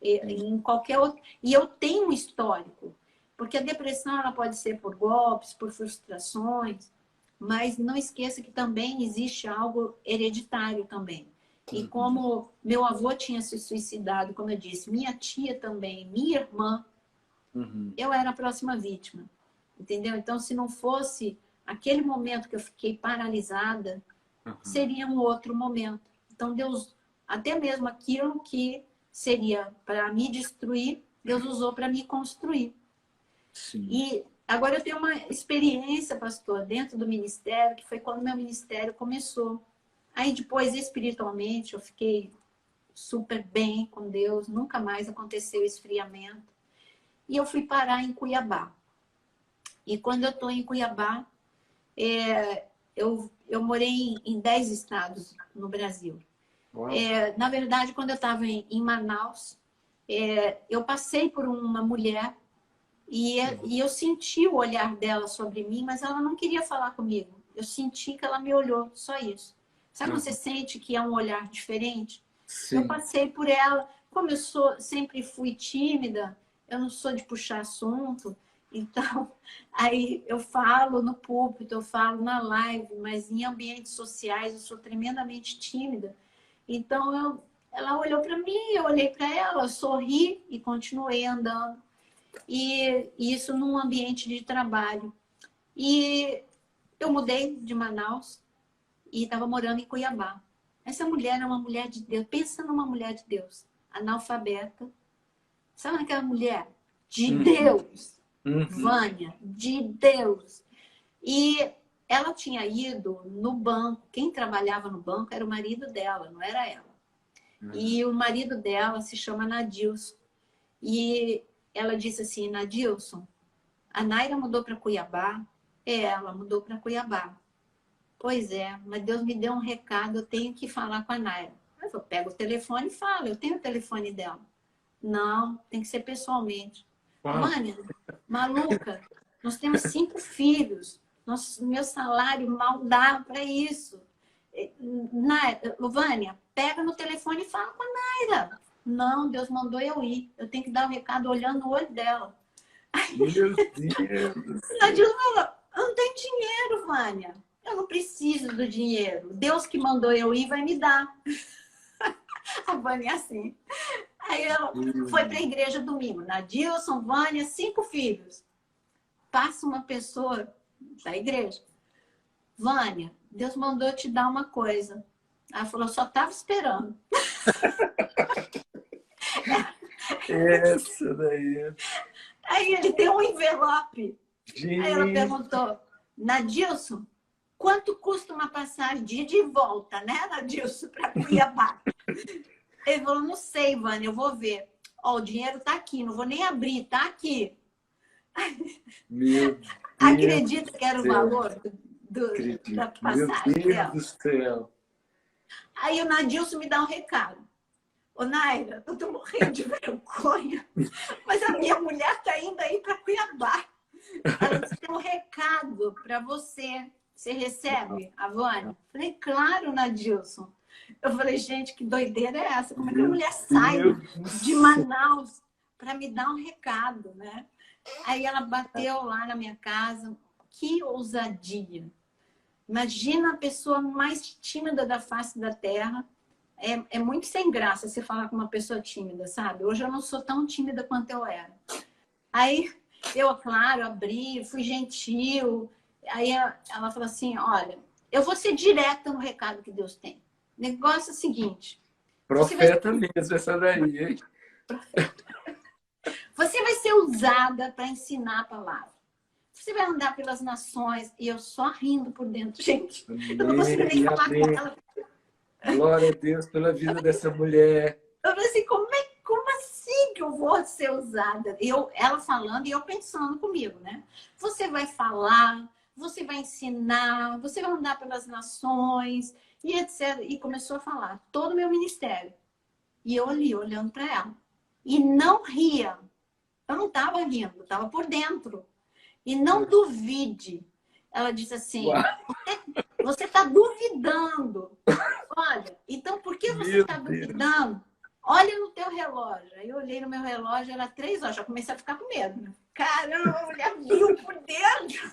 Em qualquer outro... E eu tenho um histórico. Porque a depressão ela pode ser por golpes, por frustrações, mas não esqueça que também existe algo hereditário também. E como meu avô tinha se suicidado, como eu disse, minha tia também, minha irmã, eu era a próxima vítima. Entendeu? Então, se não fosse aquele momento que eu fiquei paralisada, seria um outro momento. Então, Deus, até mesmo aquilo que seria para me destruir, Deus usou para me construir. Sim. E agora eu tenho uma experiência, pastor, dentro do ministério, que foi quando meu ministério começou. Aí depois, espiritualmente, eu fiquei super bem com Deus, nunca mais aconteceu esfriamento. E eu fui parar em Cuiabá. E quando eu estou em Cuiabá, eu morei em 10 estados no Brasil. Na verdade, quando eu estava em Manaus, eu passei por uma mulher e eu senti o olhar dela sobre mim, mas ela não queria falar comigo. Eu senti que ela me olhou, só isso. Sabe quando você sente que é um olhar diferente? Sim. Eu passei por ela. Como eu sempre fui tímida, eu não sou de puxar assunto, então, aí eu falo no púlpito, eu falo na live, mas em ambientes sociais eu sou tremendamente tímida. Então, ela olhou para mim, eu olhei para ela, sorri e continuei andando. E isso num ambiente de trabalho. E eu mudei de Manaus e estava morando em Cuiabá. Essa mulher é uma mulher de Deus. Pensa numa mulher de Deus, analfabeta. Sabe aquela mulher de Deus? Vânia, de Deus. E ela tinha ido no banco. Quem trabalhava no banco era o marido dela, não era ela. E o marido dela se chama Nadilson. E ela disse assim, Nadilson, a Naira mudou para Cuiabá? Ela mudou para Cuiabá. Pois é, mas Deus me deu um recado, eu tenho que falar com a Naira. Eu pego o telefone e falo, eu tenho o telefone dela. Não, tem que ser pessoalmente. Vânia, maluca, nós temos 5 filhos. Meu salário mal dá para isso. Vânia, pega no telefone e fala com a Naira. Não, Deus mandou eu ir. Eu tenho que dar o recado olhando no olho dela. Meu Deus! Nadilson falou, eu não tenho dinheiro, Vânia. Eu não preciso do dinheiro. Deus que mandou eu ir vai me dar. A Vânia é assim. Aí ela foi para a igreja domingo. Nadilson, Vânia, 5 filhos. Passa uma pessoa da igreja. Vânia, Deus mandou eu te dar uma coisa. Ela falou, só estava esperando. Essa daí. Aí ele deu um envelope. Gente. Aí ela perguntou, Nadilson, quanto custa uma passagem de ida e volta, né, Nadilson, para Cuiabá? Ele falou, não sei, Vânia, eu vou ver. Ó, o dinheiro tá aqui, não vou nem abrir, tá aqui. Meu Deus. Acredita que era o valor da passagem Meu dela? Deus do céu. Aí o Nadilson me dá um recado. Ô, Naira, eu tô morrendo de vergonha, mas a minha mulher tá indo aí para Cuiabá. Ela disse, tem um recado para você. Você recebe, a Vânia? Falei, claro, Nadilson. Eu falei, gente, que doideira é essa? Como é que a mulher sai de Manaus para me dar um recado, né? Aí ela bateu lá na minha casa. Que ousadia! Imagina a pessoa mais tímida da face da terra. É muito sem graça você falar com uma pessoa tímida, sabe? Hoje eu não sou tão tímida quanto eu era. Aí eu, claro, abri, fui gentil. Aí ela falou assim, olha, eu vou ser direta no recado que Deus tem. O negócio é o seguinte. Profeta mesmo essa daí, hein? Você vai ser usada para ensinar a palavra. Você vai andar pelas nações. E eu só rindo por dentro, gente. Eu não consigo nem falar com ela. Glória a Deus pela vida dessa mulher. Eu falei assim, como assim que eu vou ser usada? Ela falando e eu pensando comigo, né? Você vai falar, você vai ensinar, você vai andar pelas nações, e etc. E começou a falar todo o meu ministério. E eu ali, olhando para ela. E não ria. Eu não estava rindo, estava por dentro. E não duvide. Ela disse assim, você está duvidando. Olha, então por que você está duvidando? Olha no teu relógio. Aí eu olhei no meu relógio, era 3 horas. Já comecei a ficar com medo. Né? Caramba, a mulher viu por dentro.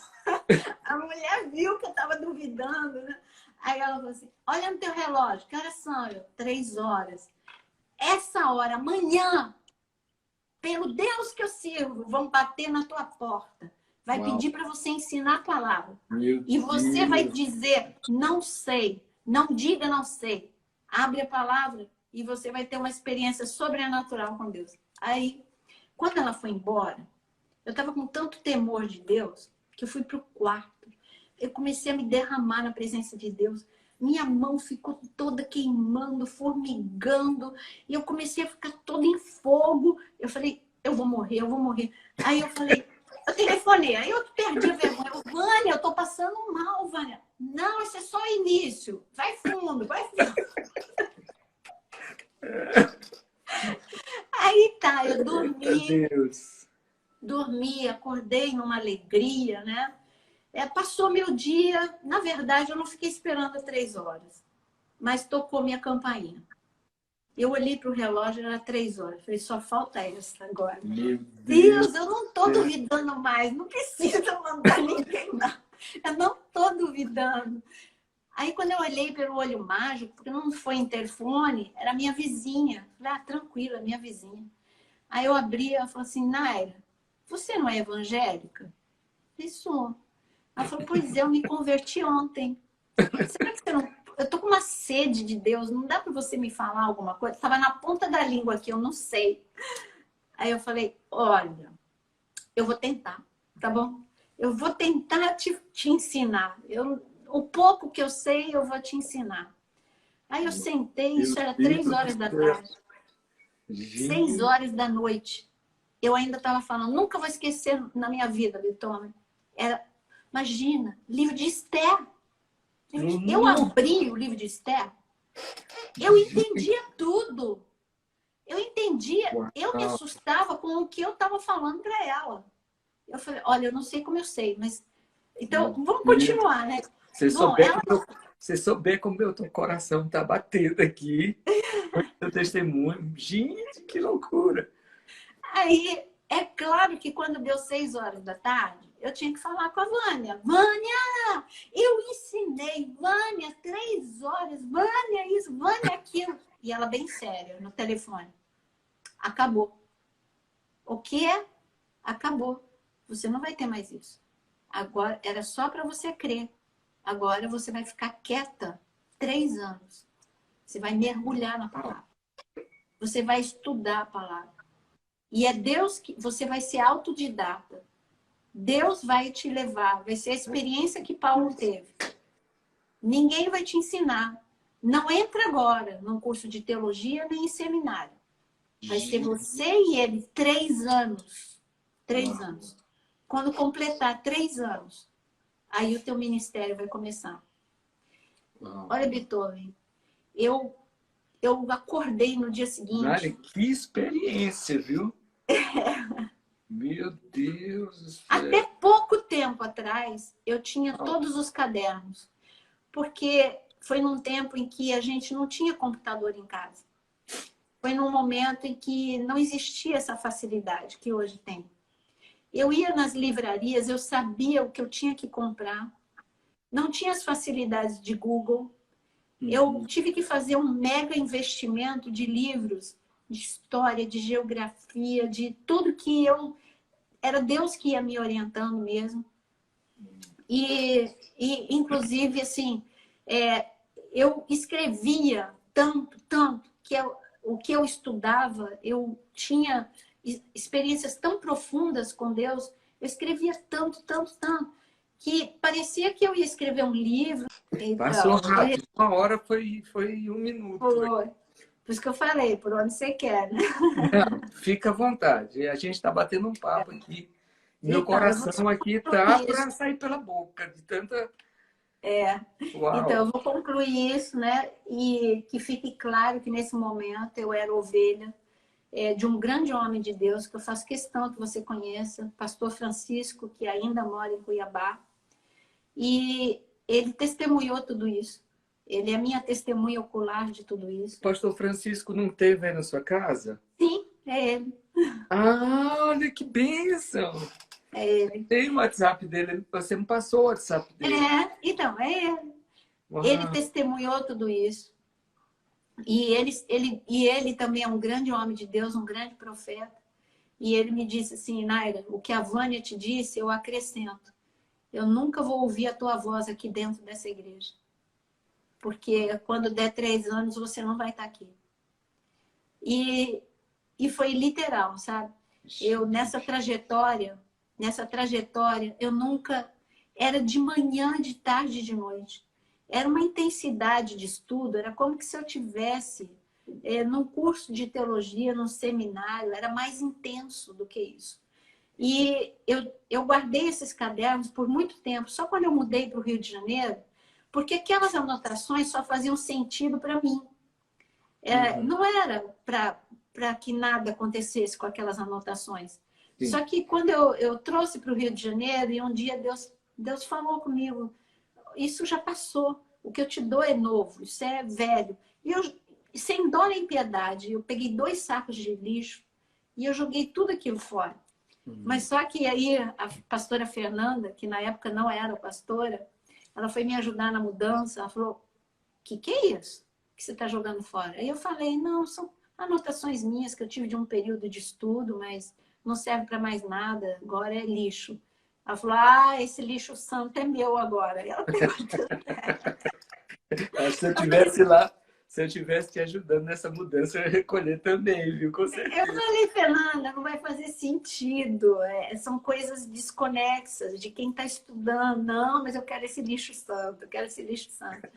A mulher viu que eu estava duvidando. Né? Aí ela falou assim, olha no teu relógio. Que horas são? 3 horas. Essa hora, amanhã, pelo Deus que eu sirvo, vão bater na tua porta. Vai pedir para você ensinar a palavra. E você vai dizer, não sei. Não diga não sei. Abre a palavra e você vai ter uma experiência sobrenatural com Deus. Aí, quando ela foi embora, eu estava com tanto temor de Deus que eu fui para o quarto. Eu comecei a me derramar na presença de Deus. Minha mão ficou toda queimando, formigando. E eu comecei a ficar toda em fogo. Eu falei, eu vou morrer, eu vou morrer. Aí eu falei, eu telefonei. Aí eu perdi a vergonha. Vânia, eu tô passando mal, Vânia. Não, esse é só o início. Vai fundo, vai fundo. Aí tá, eu dormi, acordei numa alegria, né? Passou meu dia, na verdade eu não fiquei esperando 3 horas, mas tocou minha campainha. Eu olhei para o relógio, era 3 horas. Falei, só falta essa agora. Meu Deus, eu não estou duvidando mais, não precisa mandar ninguém lá. Eu não estou duvidando. Aí, quando eu olhei pelo olho mágico, porque não foi interfone, era minha vizinha. Falei, tranquila, minha vizinha. Aí eu abri, ela falou assim, Naira, você não é evangélica? Eu sou. Ela falou, pois eu me converti ontem. Será que você não... Eu tô com uma sede de Deus, não dá para você me falar alguma coisa? Estava na ponta da língua aqui, eu não sei. Aí eu falei, olha, eu vou tentar, tá bom? Eu vou tentar te ensinar. O pouco que eu sei, eu vou te ensinar. Aí eu sentei, isso era 3 horas da tarde. 6 horas da noite. Eu ainda estava falando, nunca vou esquecer na minha vida, Vitória. Imagina, livro de Esther. Eu abri o livro de Esther, eu entendia tudo. Eu entendia, eu me assustava com o que eu estava falando para ela. Eu falei, olha, eu não sei como eu sei, mas... Então, vamos continuar, né? Você souber como meu coração está batendo aqui, o testemunho. Gente, que loucura! Aí, é claro que quando deu 6 horas da tarde, eu tinha que falar com a Vânia. Vânia, eu ensinei. Vânia, 3 horas. Vânia, isso. Vânia, aquilo. E ela bem séria no telefone. Acabou. O que é? Acabou. Você não vai ter mais isso. Agora, era só para você crer. Agora você vai ficar quieta 3 anos. Você vai mergulhar na palavra. Você vai estudar a palavra. E é Deus que... Você vai ser autodidata. Deus vai te levar. Vai ser a experiência que Paulo teve. Ninguém vai te ensinar. Não entra agora num curso de teologia nem em seminário. Vai ser você e ele 3 anos. 3 anos. Quando completar 3 anos, aí o teu ministério vai começar. Olha, Beethoven, eu acordei no dia seguinte... Olha, que experiência, viu? Meu Deus do céu. Até pouco tempo atrás, eu tinha todos os cadernos. Porque foi num tempo em que a gente não tinha computador em casa. Foi num momento em que não existia essa facilidade que hoje tem. Eu ia nas livrarias, eu sabia o que eu tinha que comprar. Não tinha as facilidades de Google. Eu tive que fazer um mega investimento de livros, de história, de geografia, de tudo que eu... Era Deus que ia me orientando mesmo. E inclusive, assim, eu escrevia tanto, que o que eu estudava, eu tinha experiências tão profundas com Deus, eu escrevia tanto, tanto, tanto, que parecia que eu ia escrever um livro. Passou Então, rápido. Uma hora foi 1 minuto. por isso que eu falei, por onde você quer, né? Não, fica à vontade. A gente está batendo um papo aqui. Meu Então, eu vou coração aqui tá concluir isso. para sair pela boca de tanta. Então, Uau! eu vou concluir isso, né? E que fique claro que nesse momento eu era ovelha de um grande homem de Deus, que eu faço questão que você conheça, pastor Francisco, que ainda mora em Cuiabá. E ele testemunhou tudo isso. Ele é a minha testemunha ocular de tudo isso. Pastor Francisco não teve aí na sua casa? Sim, é ele. Ah, olha que bênção! É ele. Tem o WhatsApp dele, você me passou o WhatsApp dele. Então, é ele. Ele Uau! testemunhou tudo isso. E ele também é um grande homem de Deus, um grande profeta. E ele me disse assim, Naira, o que a Vânia te disse, eu acrescento. Eu nunca vou ouvir a tua voz aqui dentro dessa igreja. Porque quando der 3 anos, você não vai estar aqui. E foi literal, sabe? Eu, nessa trajetória, eu nunca... Era de manhã, de tarde, de noite. Era uma intensidade de estudo, era como que se eu tivesse num curso de teologia, num seminário, era mais intenso do que isso. E eu guardei esses cadernos por muito tempo, só quando eu mudei para o Rio de Janeiro, porque aquelas anotações só faziam sentido para mim. Não era para que nada acontecesse com aquelas anotações. Sim. Só que quando eu trouxe para o Rio de Janeiro, e um dia Deus falou comigo, isso já passou, o que eu te dou é novo, isso é velho. E eu, sem dó nem piedade, eu peguei 2 sacos de lixo e eu joguei tudo aquilo fora. Mas só que aí a pastora Fernanda, que na época não era pastora, ela foi me ajudar na mudança, ela falou, que é isso que você está jogando fora? Aí eu falei, não, são anotações minhas que eu tive de um período de estudo, mas não serve para mais nada, agora é lixo. Ela falou, esse lixo santo é meu agora. E ela pegou tudo. Se eu tivesse lá, se eu tivesse te ajudando nessa mudança, eu ia recolher também, viu? Com Eu certeza. falei, Fernanda, não vai fazer sentido. São coisas desconexas de quem está estudando. Não, mas eu quero esse lixo santo, eu quero esse lixo santo.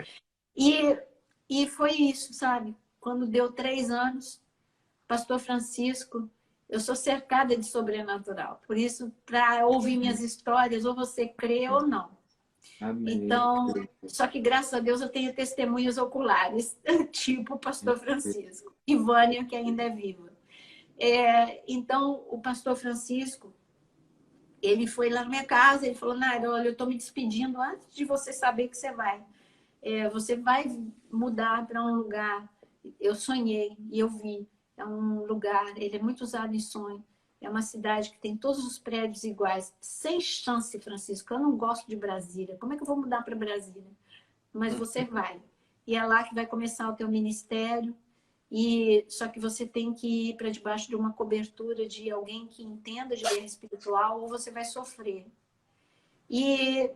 E foi isso, sabe? Quando deu 3 anos, pastor Francisco, eu sou cercada de sobrenatural. Por isso, para ouvir minhas histórias, ou você crê ou não. Amém. Então, só que graças a Deus eu tenho testemunhos oculares, tipo o pastor Francisco. E Vânia, que ainda é viva. Então, o pastor Francisco, ele foi lá na minha casa, ele falou, Naira, olha, eu estou me despedindo antes de você saber que você vai. Você vai mudar para um lugar. Eu sonhei e eu vi. É um lugar, ele é muito usado em sonho. É uma cidade que tem todos os prédios iguais. Sem chance, Francisco. Eu não gosto de Brasília. Como é que eu vou mudar para Brasília? Mas você vai. E é lá que vai começar o teu ministério. Só que você tem que ir para debaixo de uma cobertura de alguém que entenda de guerra espiritual ou você vai sofrer. E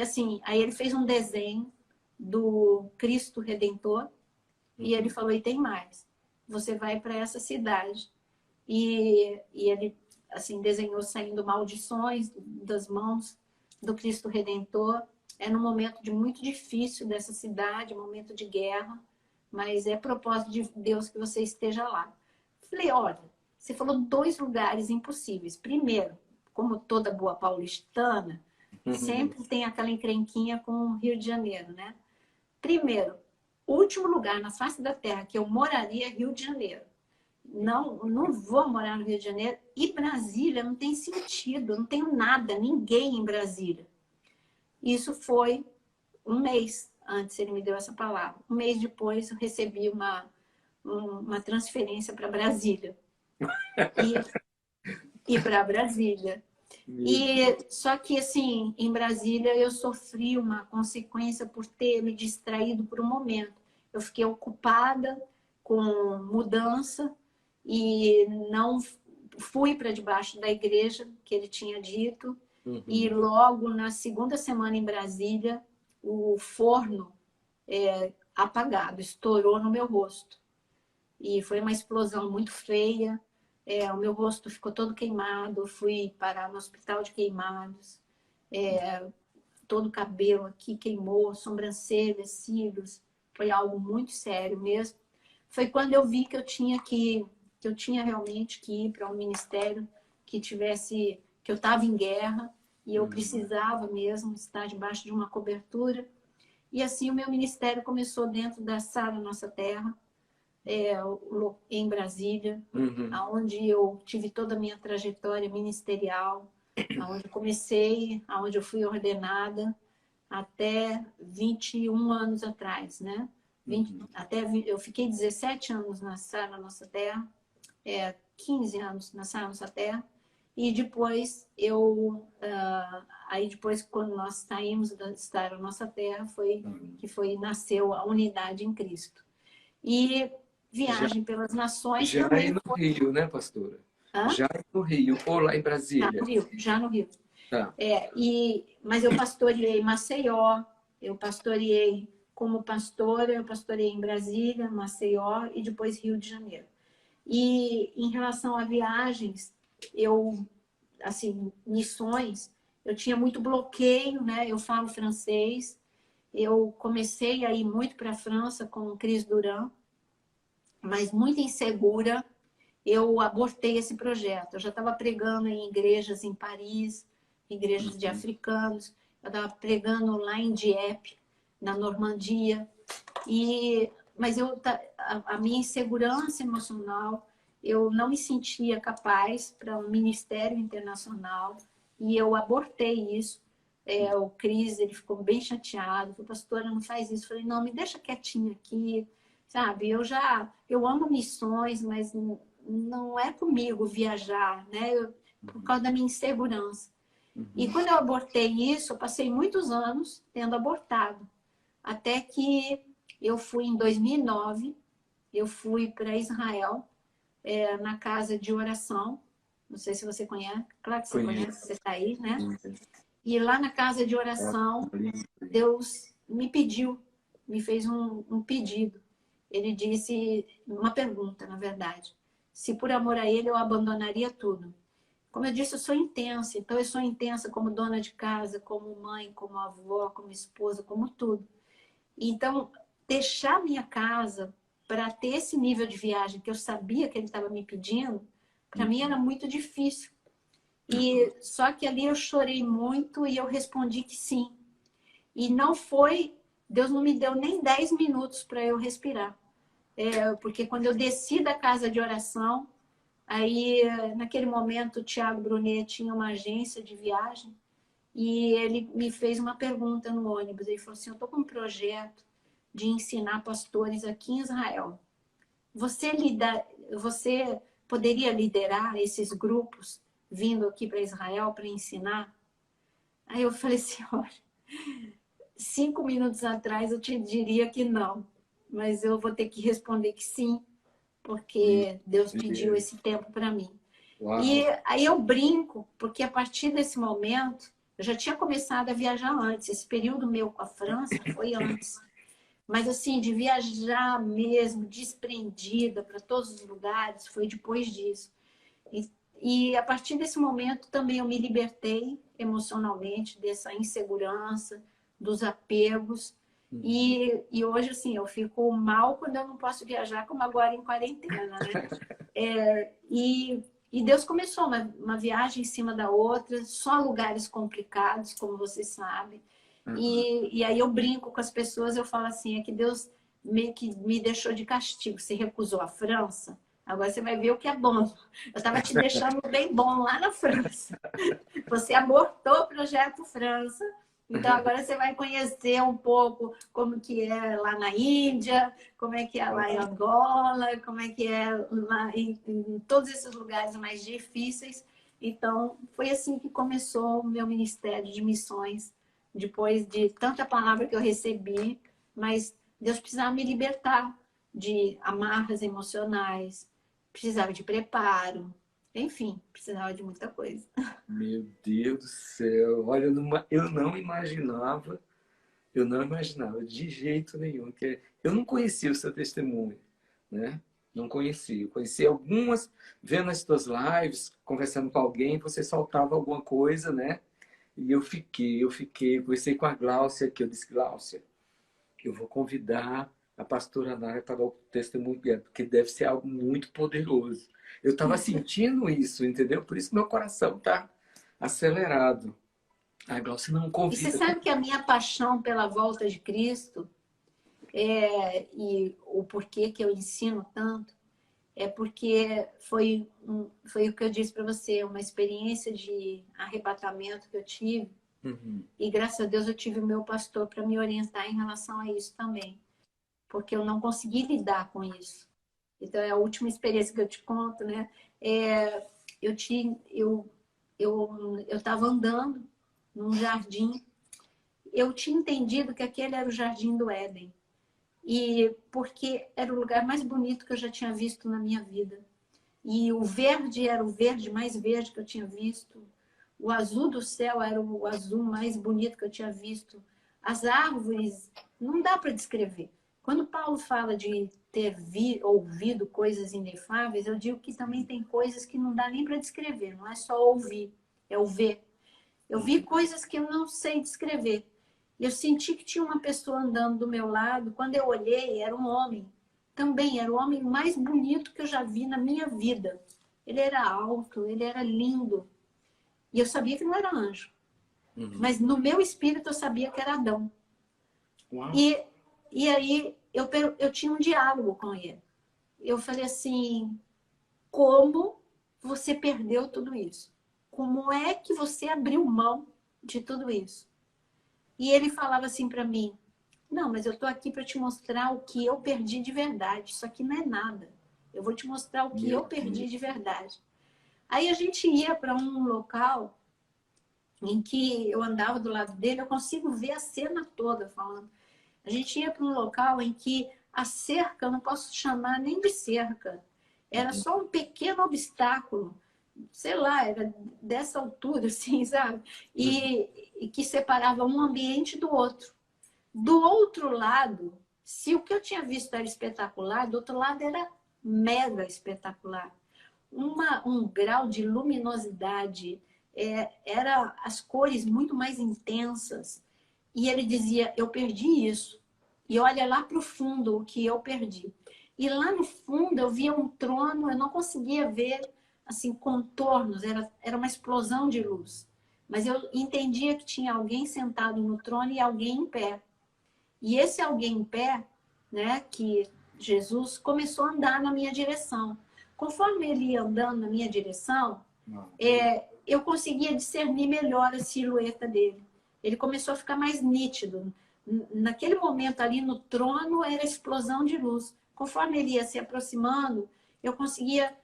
assim, aí ele fez um desenho do Cristo Redentor e ele falou, e tem mais. Você vai para essa cidade. E ele assim desenhou saindo maldições das mãos do Cristo Redentor. É num momento muito difícil dessa cidade, momento de guerra, mas é propósito de Deus que você esteja lá. Falei, olha, você falou 2 lugares impossíveis. Primeiro, como toda boa paulistana, sempre tem aquela encrenquinha com o Rio de Janeiro, né? Primeiro, o último lugar na face da terra que eu moraria é Rio de Janeiro. Não vou morar no Rio de Janeiro. E Brasília não tem sentido, não tenho nada, ninguém em Brasília. Isso foi 1 mês antes ele me deu essa palavra. 1 mês depois eu recebi uma transferência para Brasília. E para Brasília. Só que, assim, em Brasília eu sofri uma consequência por ter me distraído por um momento. Eu fiquei ocupada com mudança e não fui para debaixo da igreja que ele tinha dito. E logo na 2ª semana em Brasília, o forno apagado, estourou no meu rosto. E foi uma explosão muito feia. O meu rosto ficou todo queimado, eu fui parar no hospital de queimados, todo o cabelo aqui queimou, sobrancelhas, cílios, foi algo muito sério mesmo. Foi quando eu vi que eu tinha realmente que ir para um ministério que eu estava em guerra e eu precisava mesmo estar debaixo de uma cobertura. E assim o meu ministério começou dentro da Sara Nossa Terra, em Brasília, onde eu tive toda a minha trajetória ministerial, onde eu comecei, onde eu fui ordenada até 21 anos atrás, né? Eu fiquei 17 anos na Sara Nossa Terra, 15 anos na Sara Nossa Terra, e depois depois quando nós saímos da Sara Nossa Terra, nasceu a unidade em Cristo. E viagem pelas nações já também aí no foi. Rio, né, pastora? Hã? Já aí no Rio, ou lá em Brasília? Já no Rio. Tá. Mas eu pastoreei Maceió, eu pastoreei como pastora, eu pastoreei em Brasília, Maceió e depois Rio de Janeiro. E em relação a viagens, missões, eu tinha muito bloqueio, né? Eu falo francês, eu comecei a ir muito para a França com o Cris Duran, mas muito insegura, eu abortei esse projeto. Eu já estava pregando em igrejas em Paris, igrejas de africanos, eu estava pregando lá em Dieppe, na Normandia, mas a minha insegurança emocional, eu não me sentia capaz para um ministério internacional e eu abortei isso. O Cris, ele ficou bem chateado, falou, pastora, não faz isso. Eu falei, não, me deixa quietinha aqui, sabe? Eu amo missões, mas não é comigo viajar, né? Por causa da minha insegurança. E quando eu abortei isso, eu passei muitos anos tendo abortado. Até que eu fui em 2009, eu fui para Israel, na casa de oração. Não sei se você conhece. Claro que você conhece, você está aí, né? E lá na casa de oração, Deus me pediu, me fez um pedido. Ele disse, uma pergunta, na verdade. Se por amor a ele eu abandonaria tudo. Como eu disse, eu sou intensa. Então eu sou intensa como dona de casa, como mãe, como avó, como esposa, como tudo. Então, deixar minha casa para ter esse nível de viagem que eu sabia que ele estava me pedindo, para mim era muito difícil. E só que ali eu chorei muito e eu respondi que sim. E não foi, Deus não me deu nem 10 minutos para eu respirar. Porque quando eu desci da casa de oração, aí naquele momento o Tiago Brunet tinha uma agência de viagem e ele me fez uma pergunta no ônibus. Ele falou assim, eu estou com um projeto de ensinar pastores aqui em Israel. Você poderia liderar esses grupos vindo aqui para Israel para ensinar? Aí eu falei assim, olha, 5 minutos atrás eu te diria que não, mas eu vou ter que responder que sim, porque Deus pediu esse tempo para mim. Uau. E aí eu brinco, porque a partir desse momento, eu já tinha começado a viajar antes, esse período meu com a França foi antes. Mas assim, de viajar mesmo, desprendida para todos os lugares, foi depois disso. E a partir desse momento também eu me libertei emocionalmente dessa insegurança, dos apegos. E hoje, assim, eu fico mal quando eu não posso viajar, como agora em quarentena, né? E Deus começou uma viagem em cima da outra, só lugares complicados, como você sabe. E aí eu brinco com as pessoas, eu falo assim, é que Deus meio que me deixou de castigo. Você recusou a França, agora você vai ver o que é bom. Eu estava te deixando bem bom lá na França. Você abortou o projeto França, então agora você vai conhecer um pouco como que é lá na Índia, como é que é lá em Angola, como é que é lá em todos esses lugares mais difíceis. Então, foi assim que começou o meu ministério de missões, depois de tanta palavra que eu recebi, mas Deus precisava me libertar de amarras emocionais, precisava de preparo, enfim, precisava de muita coisa. Meu Deus do céu, olha, eu não imaginava de jeito nenhum, que eu não conhecia o seu testemunho, né? Não conhecia. Eu conheci algumas, vendo as tuas lives, conversando com alguém, você soltava alguma coisa, né? E conversei com a Gláucia, que eu disse, Gláucia, eu vou convidar a pastora Nara para dar o testemunho dela, porque deve ser algo muito poderoso. Eu estava sentindo isso, entendeu? Por isso meu coração está acelerado. A Gláucia não E você convida. sabe que a minha paixão pela volta de Cristo e o porquê que eu ensino tanto é porque foi o que eu disse para você, uma experiência de arrebatamento que eu tive. Uhum. E graças a Deus eu tive o meu pastor para me orientar em relação a isso também. Porque eu não consegui lidar com isso. Então é a última experiência que eu te conto, né? Eu estava andando num jardim. Eu tinha entendido que aquele era o Jardim do Éden. E porque era o lugar mais bonito que eu já tinha visto na minha vida. E o verde era o verde mais verde que eu tinha visto. O azul do céu era o azul mais bonito que eu tinha visto. As árvores, não dá para descrever. Quando Paulo fala de ter ouvido coisas inefáveis, eu digo que também tem coisas que não dá nem para descrever. Não é só ouvir, é o ver. Eu vi coisas que eu não sei descrever. Eu senti que tinha uma pessoa andando do meu lado. Quando eu olhei, era um homem. Também era o homem mais bonito que eu já vi na minha vida. Ele era alto, ele era lindo. E eu sabia que não era anjo. Uhum. Mas no meu espírito eu sabia que era Adão. Uau. E aí eu tinha um diálogo com ele. Eu falei assim, como você perdeu tudo isso? Como é que você abriu mão de tudo isso? E ele falava assim para mim, não, mas eu estou aqui para te mostrar o que eu perdi de verdade. Isso aqui não é nada. Eu vou te mostrar o que eu perdi de verdade. Aí a gente ia para um local em que eu andava do lado dele, eu consigo ver a cena toda falando. A gente ia para um local em que a cerca, eu não posso chamar nem de cerca, era só um pequeno obstáculo, sei lá, era dessa altura, assim, sabe? E que separava um ambiente do outro. Do outro lado, se o que eu tinha visto era espetacular, do outro lado era mega espetacular. Um grau de luminosidade, era as cores muito mais intensas. E ele dizia, eu perdi isso. E olha lá para o fundo o que eu perdi. E lá no fundo eu via um trono, eu não conseguia ver assim contornos, era uma explosão de luz. Mas eu entendia que tinha alguém sentado no trono e alguém em pé. E esse alguém em pé, né, que Jesus começou a andar na minha direção. Conforme ele ia andando na minha direção, eu conseguia discernir melhor a silhueta dele. Ele começou a ficar mais nítido. Naquele momento ali no trono era explosão de luz. Conforme ele ia se aproximando, eu conseguia...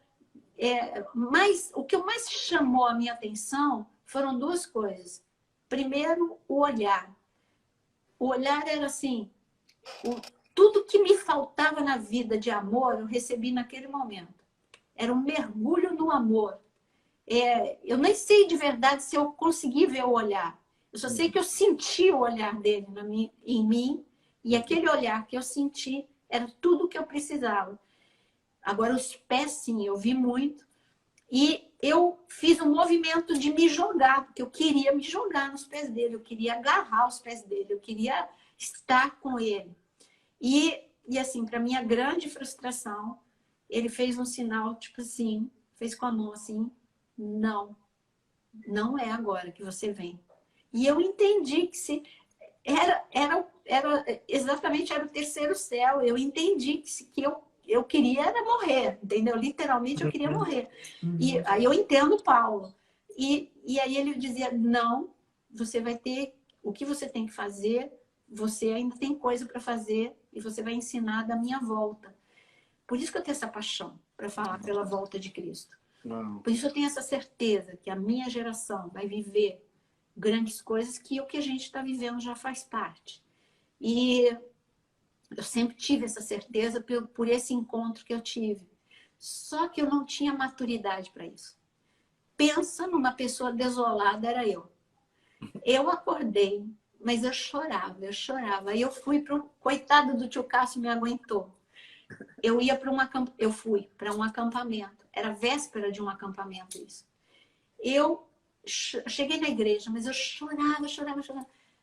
o que mais chamou a minha atenção foram duas coisas. Primeiro, o olhar. O olhar era assim, tudo que me faltava na vida de amor, eu recebi naquele momento. Era um mergulho no amor. Eu nem sei de verdade se eu consegui ver o olhar. Eu só sei que eu senti o olhar dele em mim, e aquele olhar que eu senti era tudo o que eu precisava. Agora, os pés, sim, eu vi muito. E eu fiz um movimento de me jogar, porque eu queria me jogar nos pés dele, eu queria agarrar os pés dele, eu queria estar com ele. E assim, para minha grande frustração, ele fez um sinal, tipo assim, fez com a mão assim, não é agora que você vem. E eu entendi que se exatamente era o terceiro céu, eu entendi que eu queria era morrer, entendeu? Literalmente eu queria morrer. E aí eu entendo Paulo. E aí ele dizia, não, você vai ter o que você tem que fazer, você ainda tem coisa para fazer e você vai ensinar da minha volta. Por isso que eu tenho essa paixão para falar pela volta de Cristo. Por isso eu tenho essa certeza que a minha geração vai viver grandes coisas que o que a gente está vivendo já faz parte. E eu sempre tive essa certeza por esse encontro que eu tive. Só que eu não tinha maturidade para isso. Pensa numa pessoa desolada, era eu. Eu acordei, mas eu chorava. Aí eu fui pro coitado do tio Cássio, me aguentou. eu fui para um acampamento. Era véspera de um acampamento isso. Eu cheguei na igreja, mas eu chorava.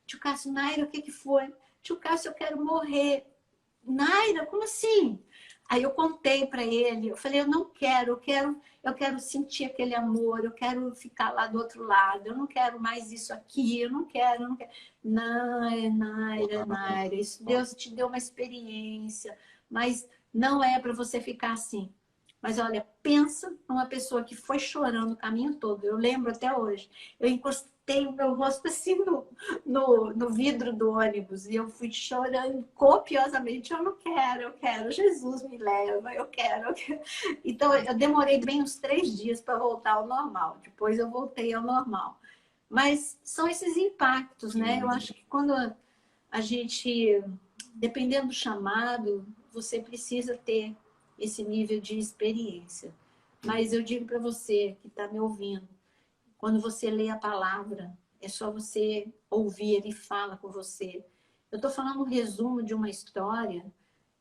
Tio Cássio, Naira, o que que foi? Tio Cássio, eu quero morrer. Naira, como assim? Aí eu contei para ele, eu falei, eu não quero, eu quero sentir aquele amor, eu quero ficar lá do outro lado, eu não quero mais isso aqui, eu não quero. Naira, isso Deus te deu uma experiência, mas não é para você ficar assim. Mas olha, pensa numa pessoa que foi chorando o caminho todo. Eu lembro até hoje. Eu encostei o meu rosto assim no vidro do ônibus e eu fui chorando copiosamente. Eu quero, Jesus me leva, eu quero. Então, eu demorei bem uns 3 dias para voltar ao normal. Depois eu voltei ao normal. Mas são esses impactos, né? Eu acho que quando a gente, dependendo do chamado, você precisa ter esse nível de experiência. Mas eu digo para você que está me ouvindo, quando você lê a palavra, é só você ouvir, ele fala com você. Eu estou falando um resumo de uma história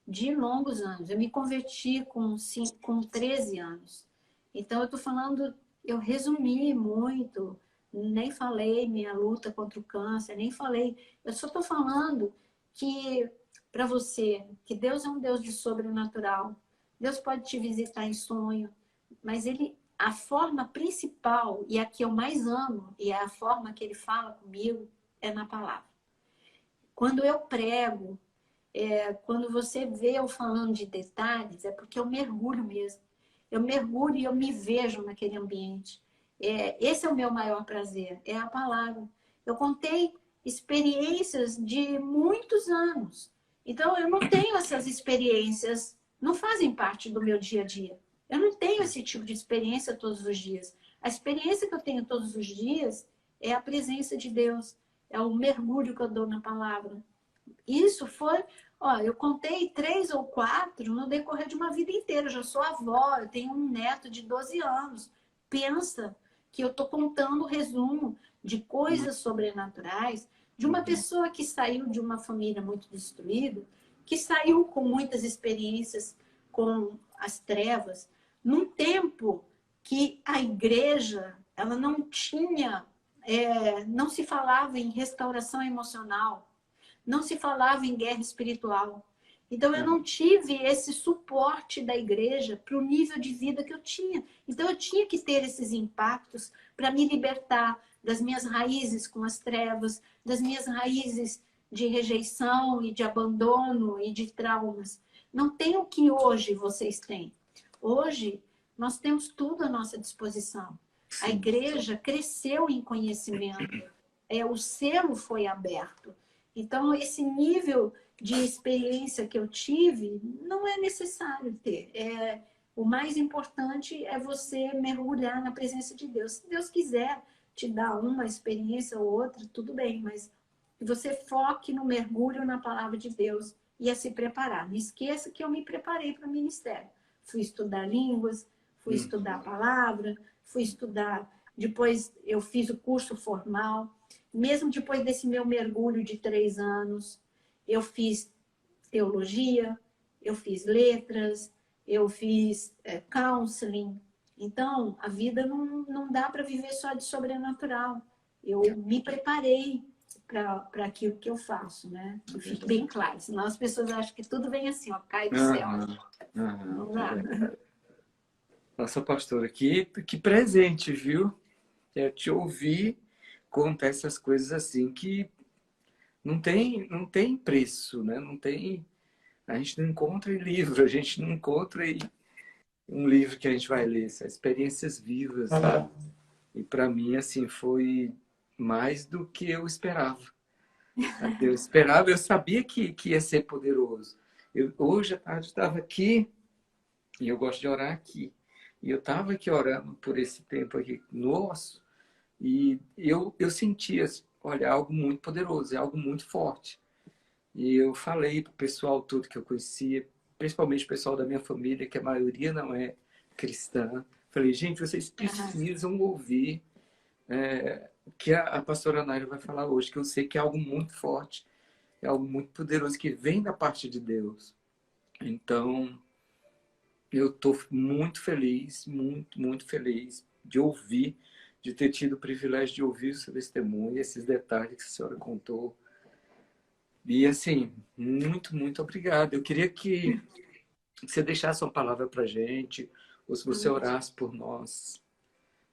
de longos anos. Eu me converti com 13 anos. Então, eu estou falando, eu resumi muito, nem falei minha luta contra o câncer, nem falei. Eu só estou falando que, para você, que Deus é um Deus de sobrenatural. Deus pode te visitar em sonho, mas a forma principal e a que eu mais amo, e é a forma que ele fala comigo, é na palavra. Quando eu prego, quando você vê eu falando de detalhes, é porque eu mergulho mesmo. Eu mergulho e eu me vejo naquele ambiente. Esse é o meu maior prazer, é a palavra. Eu contei experiências de muitos anos. Então, eu não tenho essas experiências, não fazem parte do meu dia a dia. Eu não tenho esse tipo de experiência todos os dias. A experiência que eu tenho todos os dias é a presença de Deus, é o mergulho que eu dou na palavra. Isso foi, eu contei 3 ou 4 no decorrer de uma vida inteira. Eu já sou avó, eu tenho um neto de 12 anos. Pensa que eu estou contando o resumo de coisas sobrenaturais de uma pessoa que saiu de uma família muito destruída, que saiu com muitas experiências com as trevas, num tempo que a igreja ela não tinha, não se falava em restauração emocional, não se falava em guerra espiritual. Então, eu não tive esse suporte da igreja para o nível de vida que eu tinha. Então, eu tinha que ter esses impactos para me libertar das minhas raízes com as trevas, das minhas raízes de rejeição e de abandono e de traumas. Não tem o que hoje vocês têm. Hoje, nós temos tudo à nossa disposição. A igreja cresceu em conhecimento. O selo foi aberto. Então, esse nível de experiência que eu tive, não é necessário ter. O mais importante é você mergulhar na presença de Deus. Se Deus quiser te dar uma experiência ou outra, tudo bem, mas que você foque no mergulho na palavra de Deus e a se preparar. Não esqueça que eu me preparei para o ministério. Fui estudar línguas, fui estudar a palavra, fui estudar... Depois eu fiz o curso formal. Mesmo depois desse meu mergulho de 3 anos, eu fiz teologia, eu fiz letras, eu fiz counseling. Então, a vida não dá para viver só de sobrenatural. Eu me preparei para aquilo que eu faço, né? Que fique bem claro. Senão as pessoas acham que tudo vem assim, ó, cai do céu. Não dá. Nossa, pastora, que presente, viu? Te ouvir contar essas coisas assim que não tem preço, né? Não tem, a gente não encontra em livro, a gente não encontra em um livro que a gente vai ler, são experiências vivas. E para mim, assim, foi mais do que eu esperava. Eu sabia que ia ser poderoso. Hoje à tarde estava aqui, e eu gosto de orar aqui. E eu estava aqui orando por esse tempo aqui nosso, e eu sentia, olha, algo muito poderoso, é algo muito forte. E eu falei para o pessoal todo que eu conhecia, principalmente o pessoal da minha família, que a maioria não é cristã. Falei, gente, vocês precisam ouvir o que a pastora Naira vai falar hoje, que eu sei que é algo muito forte, é algo muito poderoso, que vem da parte de Deus. Então, eu estou muito feliz, muito feliz de ouvir, de ter tido o privilégio de ouvir o seu testemunho, esses detalhes que a senhora contou. E assim, muito obrigado. Eu queria que você deixasse uma palavra para a gente, ou se você orasse por nós.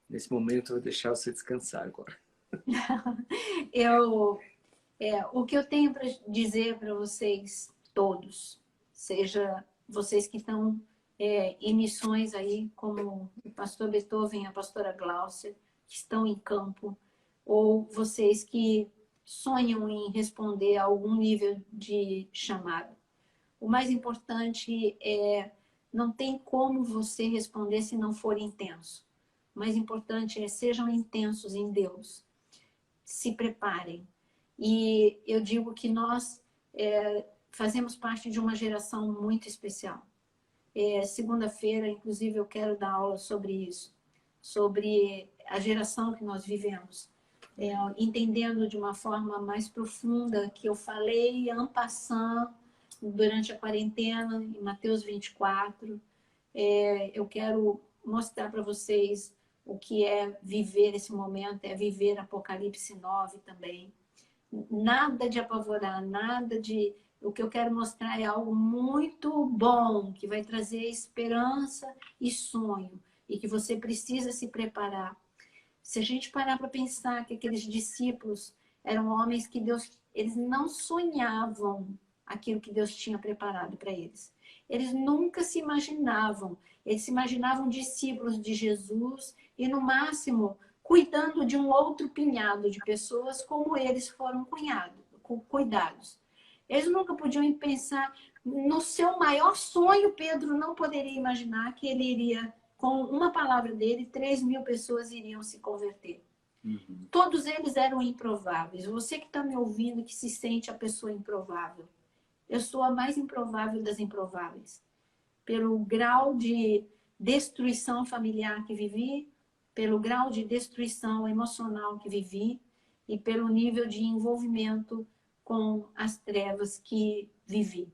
Nesse momento, eu vou deixar você descansar agora. O que eu tenho para dizer para vocês todos, seja vocês que estão em missões aí, como o pastor Beethoven e a pastora Gláucia, que estão em campo, ou vocês que sonham em responder a algum nível de chamado. O mais importante é, não tem como você responder se não for intenso. O mais importante é, sejam intensos em Deus. Se preparem. E eu digo que nós fazemos parte de uma geração muito especial. Segunda-feira, inclusive, eu quero dar aula sobre isso, sobre a geração que nós vivemos, entendendo de uma forma mais profunda que eu falei en passant durante a quarentena, em Mateus 24. Eu quero mostrar para vocês o que é viver esse momento, é viver Apocalipse 9 também. Nada de apavorar, nada de... O que eu quero mostrar é algo muito bom, que vai trazer esperança e sonho, e que você precisa se preparar. Se a gente parar para pensar que aqueles discípulos eram homens que Deus... Eles não sonhavam aquilo que Deus tinha preparado para eles. Eles nunca se imaginavam. Eles se imaginavam discípulos de Jesus e, no máximo, cuidando de um outro punhado de pessoas como eles foram cuidados. Eles nunca podiam pensar no seu maior sonho. Pedro não poderia imaginar que ele iria, com uma palavra dele, 3.000 pessoas iriam se converter. Todos eles eram improváveis. Você que está me ouvindo, que se sente a pessoa improvável, eu sou a mais improvável das improváveis. Pelo grau de destruição familiar que vivi, pelo grau de destruição emocional que vivi e pelo nível de envolvimento com as trevas que vivi.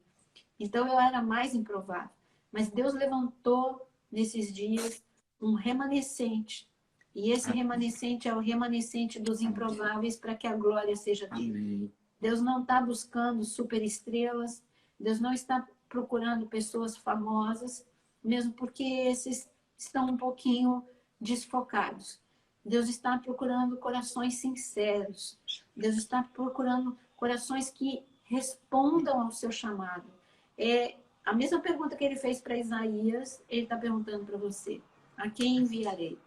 Então eu era mais improvável. Mas Deus levantou nesses dias um remanescente. E esse remanescente é o remanescente dos improváveis para que a glória seja dele. Deus não está buscando superestrelas, Deus não está procurando pessoas famosas, mesmo porque esses estão um pouquinho desfocados. Deus está procurando corações sinceros. Deus está procurando corações que respondam ao seu chamado. A mesma pergunta que ele fez para Isaías, ele está perguntando para você: a quem enviarei?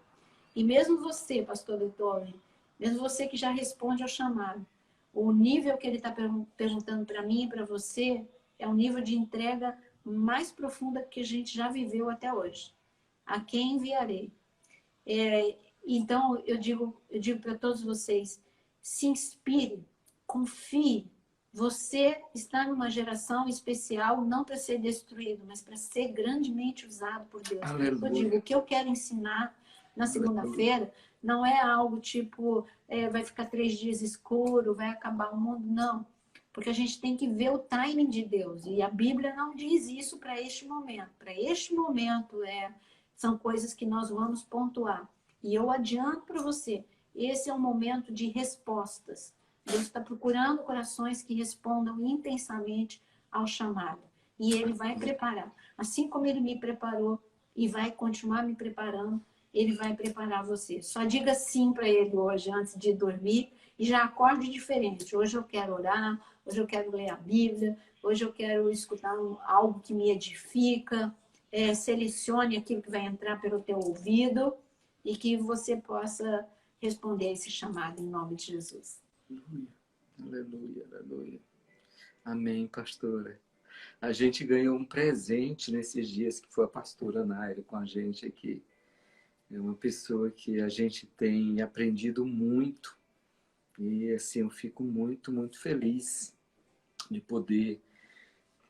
E mesmo você, pastor Beethoven, mesmo você que já responde ao chamado, o nível que ele está perguntando para mim e para você é um nível de entrega mais profunda que a gente já viveu até hoje. A quem enviarei? Então, eu digo para todos vocês, se inspire, confie. Você está numa geração especial, não para ser destruído, mas para ser grandemente usado por Deus. Eu digo, o que eu quero ensinar na segunda-feira não é algo tipo, vai ficar 3 dias escuro, vai acabar o mundo, não. Porque a gente tem que ver o timing de Deus. E a Bíblia não diz isso para este momento. Para este momento, são coisas que nós vamos pontuar. E eu adianto para você, esse é um momento de respostas. Deus está procurando corações que respondam intensamente ao chamado. E Ele vai preparar. Assim como Ele me preparou e vai continuar me preparando, Ele vai preparar você. Só diga sim para Ele hoje, antes de dormir, e já acorde diferente. Hoje eu quero orar, hoje eu quero ler a Bíblia, hoje eu quero escutar algo que me edifica. Selecione aquilo que vai entrar pelo teu ouvido e que você possa responder a esse chamado em nome de Jesus. Aleluia, aleluia. Amém, pastora. A gente ganhou um presente nesses dias, que foi a pastora Naira com a gente aqui. É uma pessoa que a gente tem aprendido muito. E assim, eu fico muito feliz de poder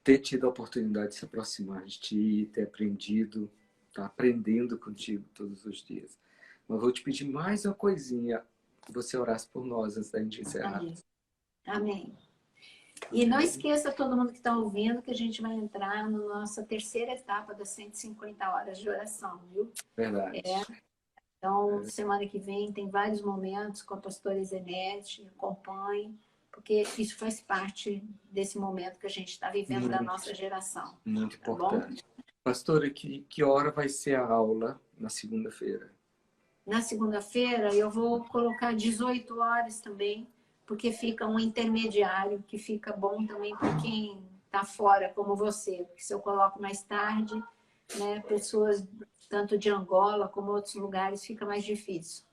ter tido a oportunidade de se aproximar de ti, ter aprendido, estar aprendendo contigo todos os dias. Mas vou te pedir mais uma coisinha, que você orasse por nós antes da gente encerrar. Amém. E não esqueça todo mundo que está ouvindo que a gente vai entrar na nossa terceira etapa das 150 horas de oração, viu? Verdade. Então, semana que vem tem vários momentos com a pastora Zenete, acompanhe, porque isso faz parte desse momento que a gente está vivendo da nossa geração. Muito tá importante. Bom? Pastora, que hora vai ser a aula na segunda-feira? Na segunda-feira eu vou colocar 18 horas também, porque fica um intermediário, que fica bom também para quem está fora, como você. Porque se eu coloco mais tarde, né, pessoas tanto de Angola como outros lugares, fica mais difícil.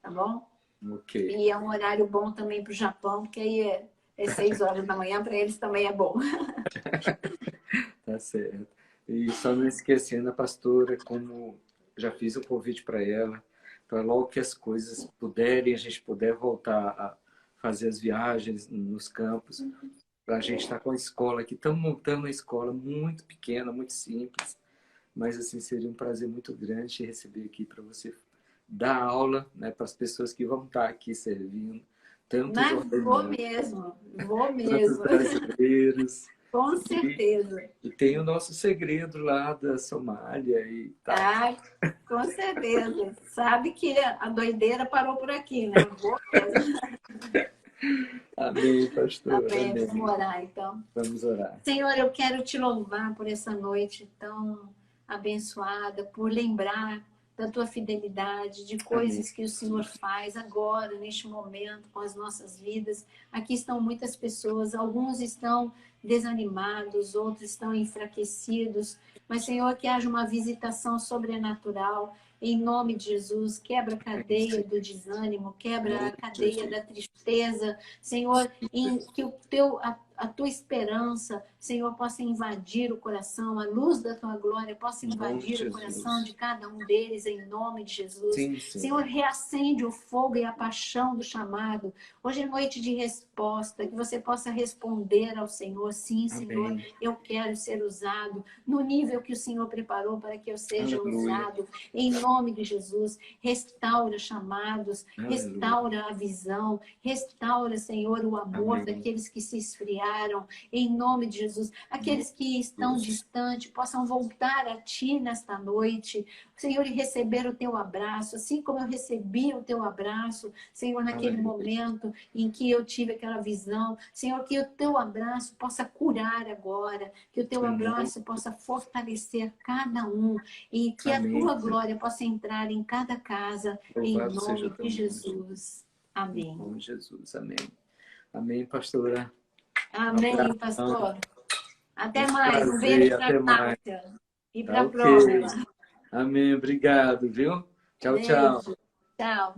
Tá bom? Ok. E é um horário bom também para o Japão, porque aí é 6 horas da manhã, para eles também é bom. Tá certo. E só não esquecendo a pastora, como já fiz um convite para ela, para logo que as coisas puderem, a gente puder voltar a fazer as viagens nos campos, para a gente estar com a escola aqui. Estamos montando uma escola muito pequena, muito simples, mas assim seria um prazer muito grande te receber aqui para você dar aula, né, para as pessoas que vão estar aqui servindo, tanto os Mas vou ordenados, tanto os mesmo. brasileiros. Com certeza. E tem o nosso segredo lá da Somália e tal. Ah, com certeza. Sabe que a doideira parou por aqui, né? Vou mesmo. Amém, pastor. Amém. Amém. Vamos orar, então. Vamos orar. Senhor, eu quero te louvar por essa noite tão abençoada, por lembrar da tua fidelidade, de coisas Amém. que o Senhor faz agora, neste momento, com as nossas vidas. Aqui estão muitas pessoas, alguns estão desanimados, outros estão enfraquecidos, mas, Senhor, que haja uma visitação sobrenatural, em nome de Jesus, quebra a cadeia do desânimo, quebra a cadeia da tristeza, Senhor, em que a tua esperança, Senhor, possa invadir o coração, a luz da tua glória possa invadir o coração de cada um deles, em nome de Jesus. Sim, Senhor, reacende o fogo e a paixão do chamado. Hoje é noite de resposta, que você possa responder ao Senhor, sim, Senhor, Amém. eu quero ser usado no nível que o Senhor preparou para que eu seja Aleluia. usado, em nome de Jesus. Restaura chamados, Aleluia. restaura a visão, restaura, Senhor, o amor Amém. daqueles que se esfriaram, em nome de Jesus. Aqueles que estão distantes possam voltar a Ti nesta noite, Senhor, e receber o Teu abraço, assim como eu recebi o Teu abraço, Senhor, naquele momento em que eu tive aquela visão. Senhor, que o Teu abraço possa curar agora, que o Teu abraço possa fortalecer cada um e que a Tua glória possa entrar em cada casa, em nome de Jesus. Amém. Em nome de Jesus, amém. Amém, pastora. Amém, pastor. Até mais. Prazer, Um beijo para a mais. Cláudia. E para a Ok. próxima. Amém, obrigado, viu? Tchau, tchau. Beijo. Tchau.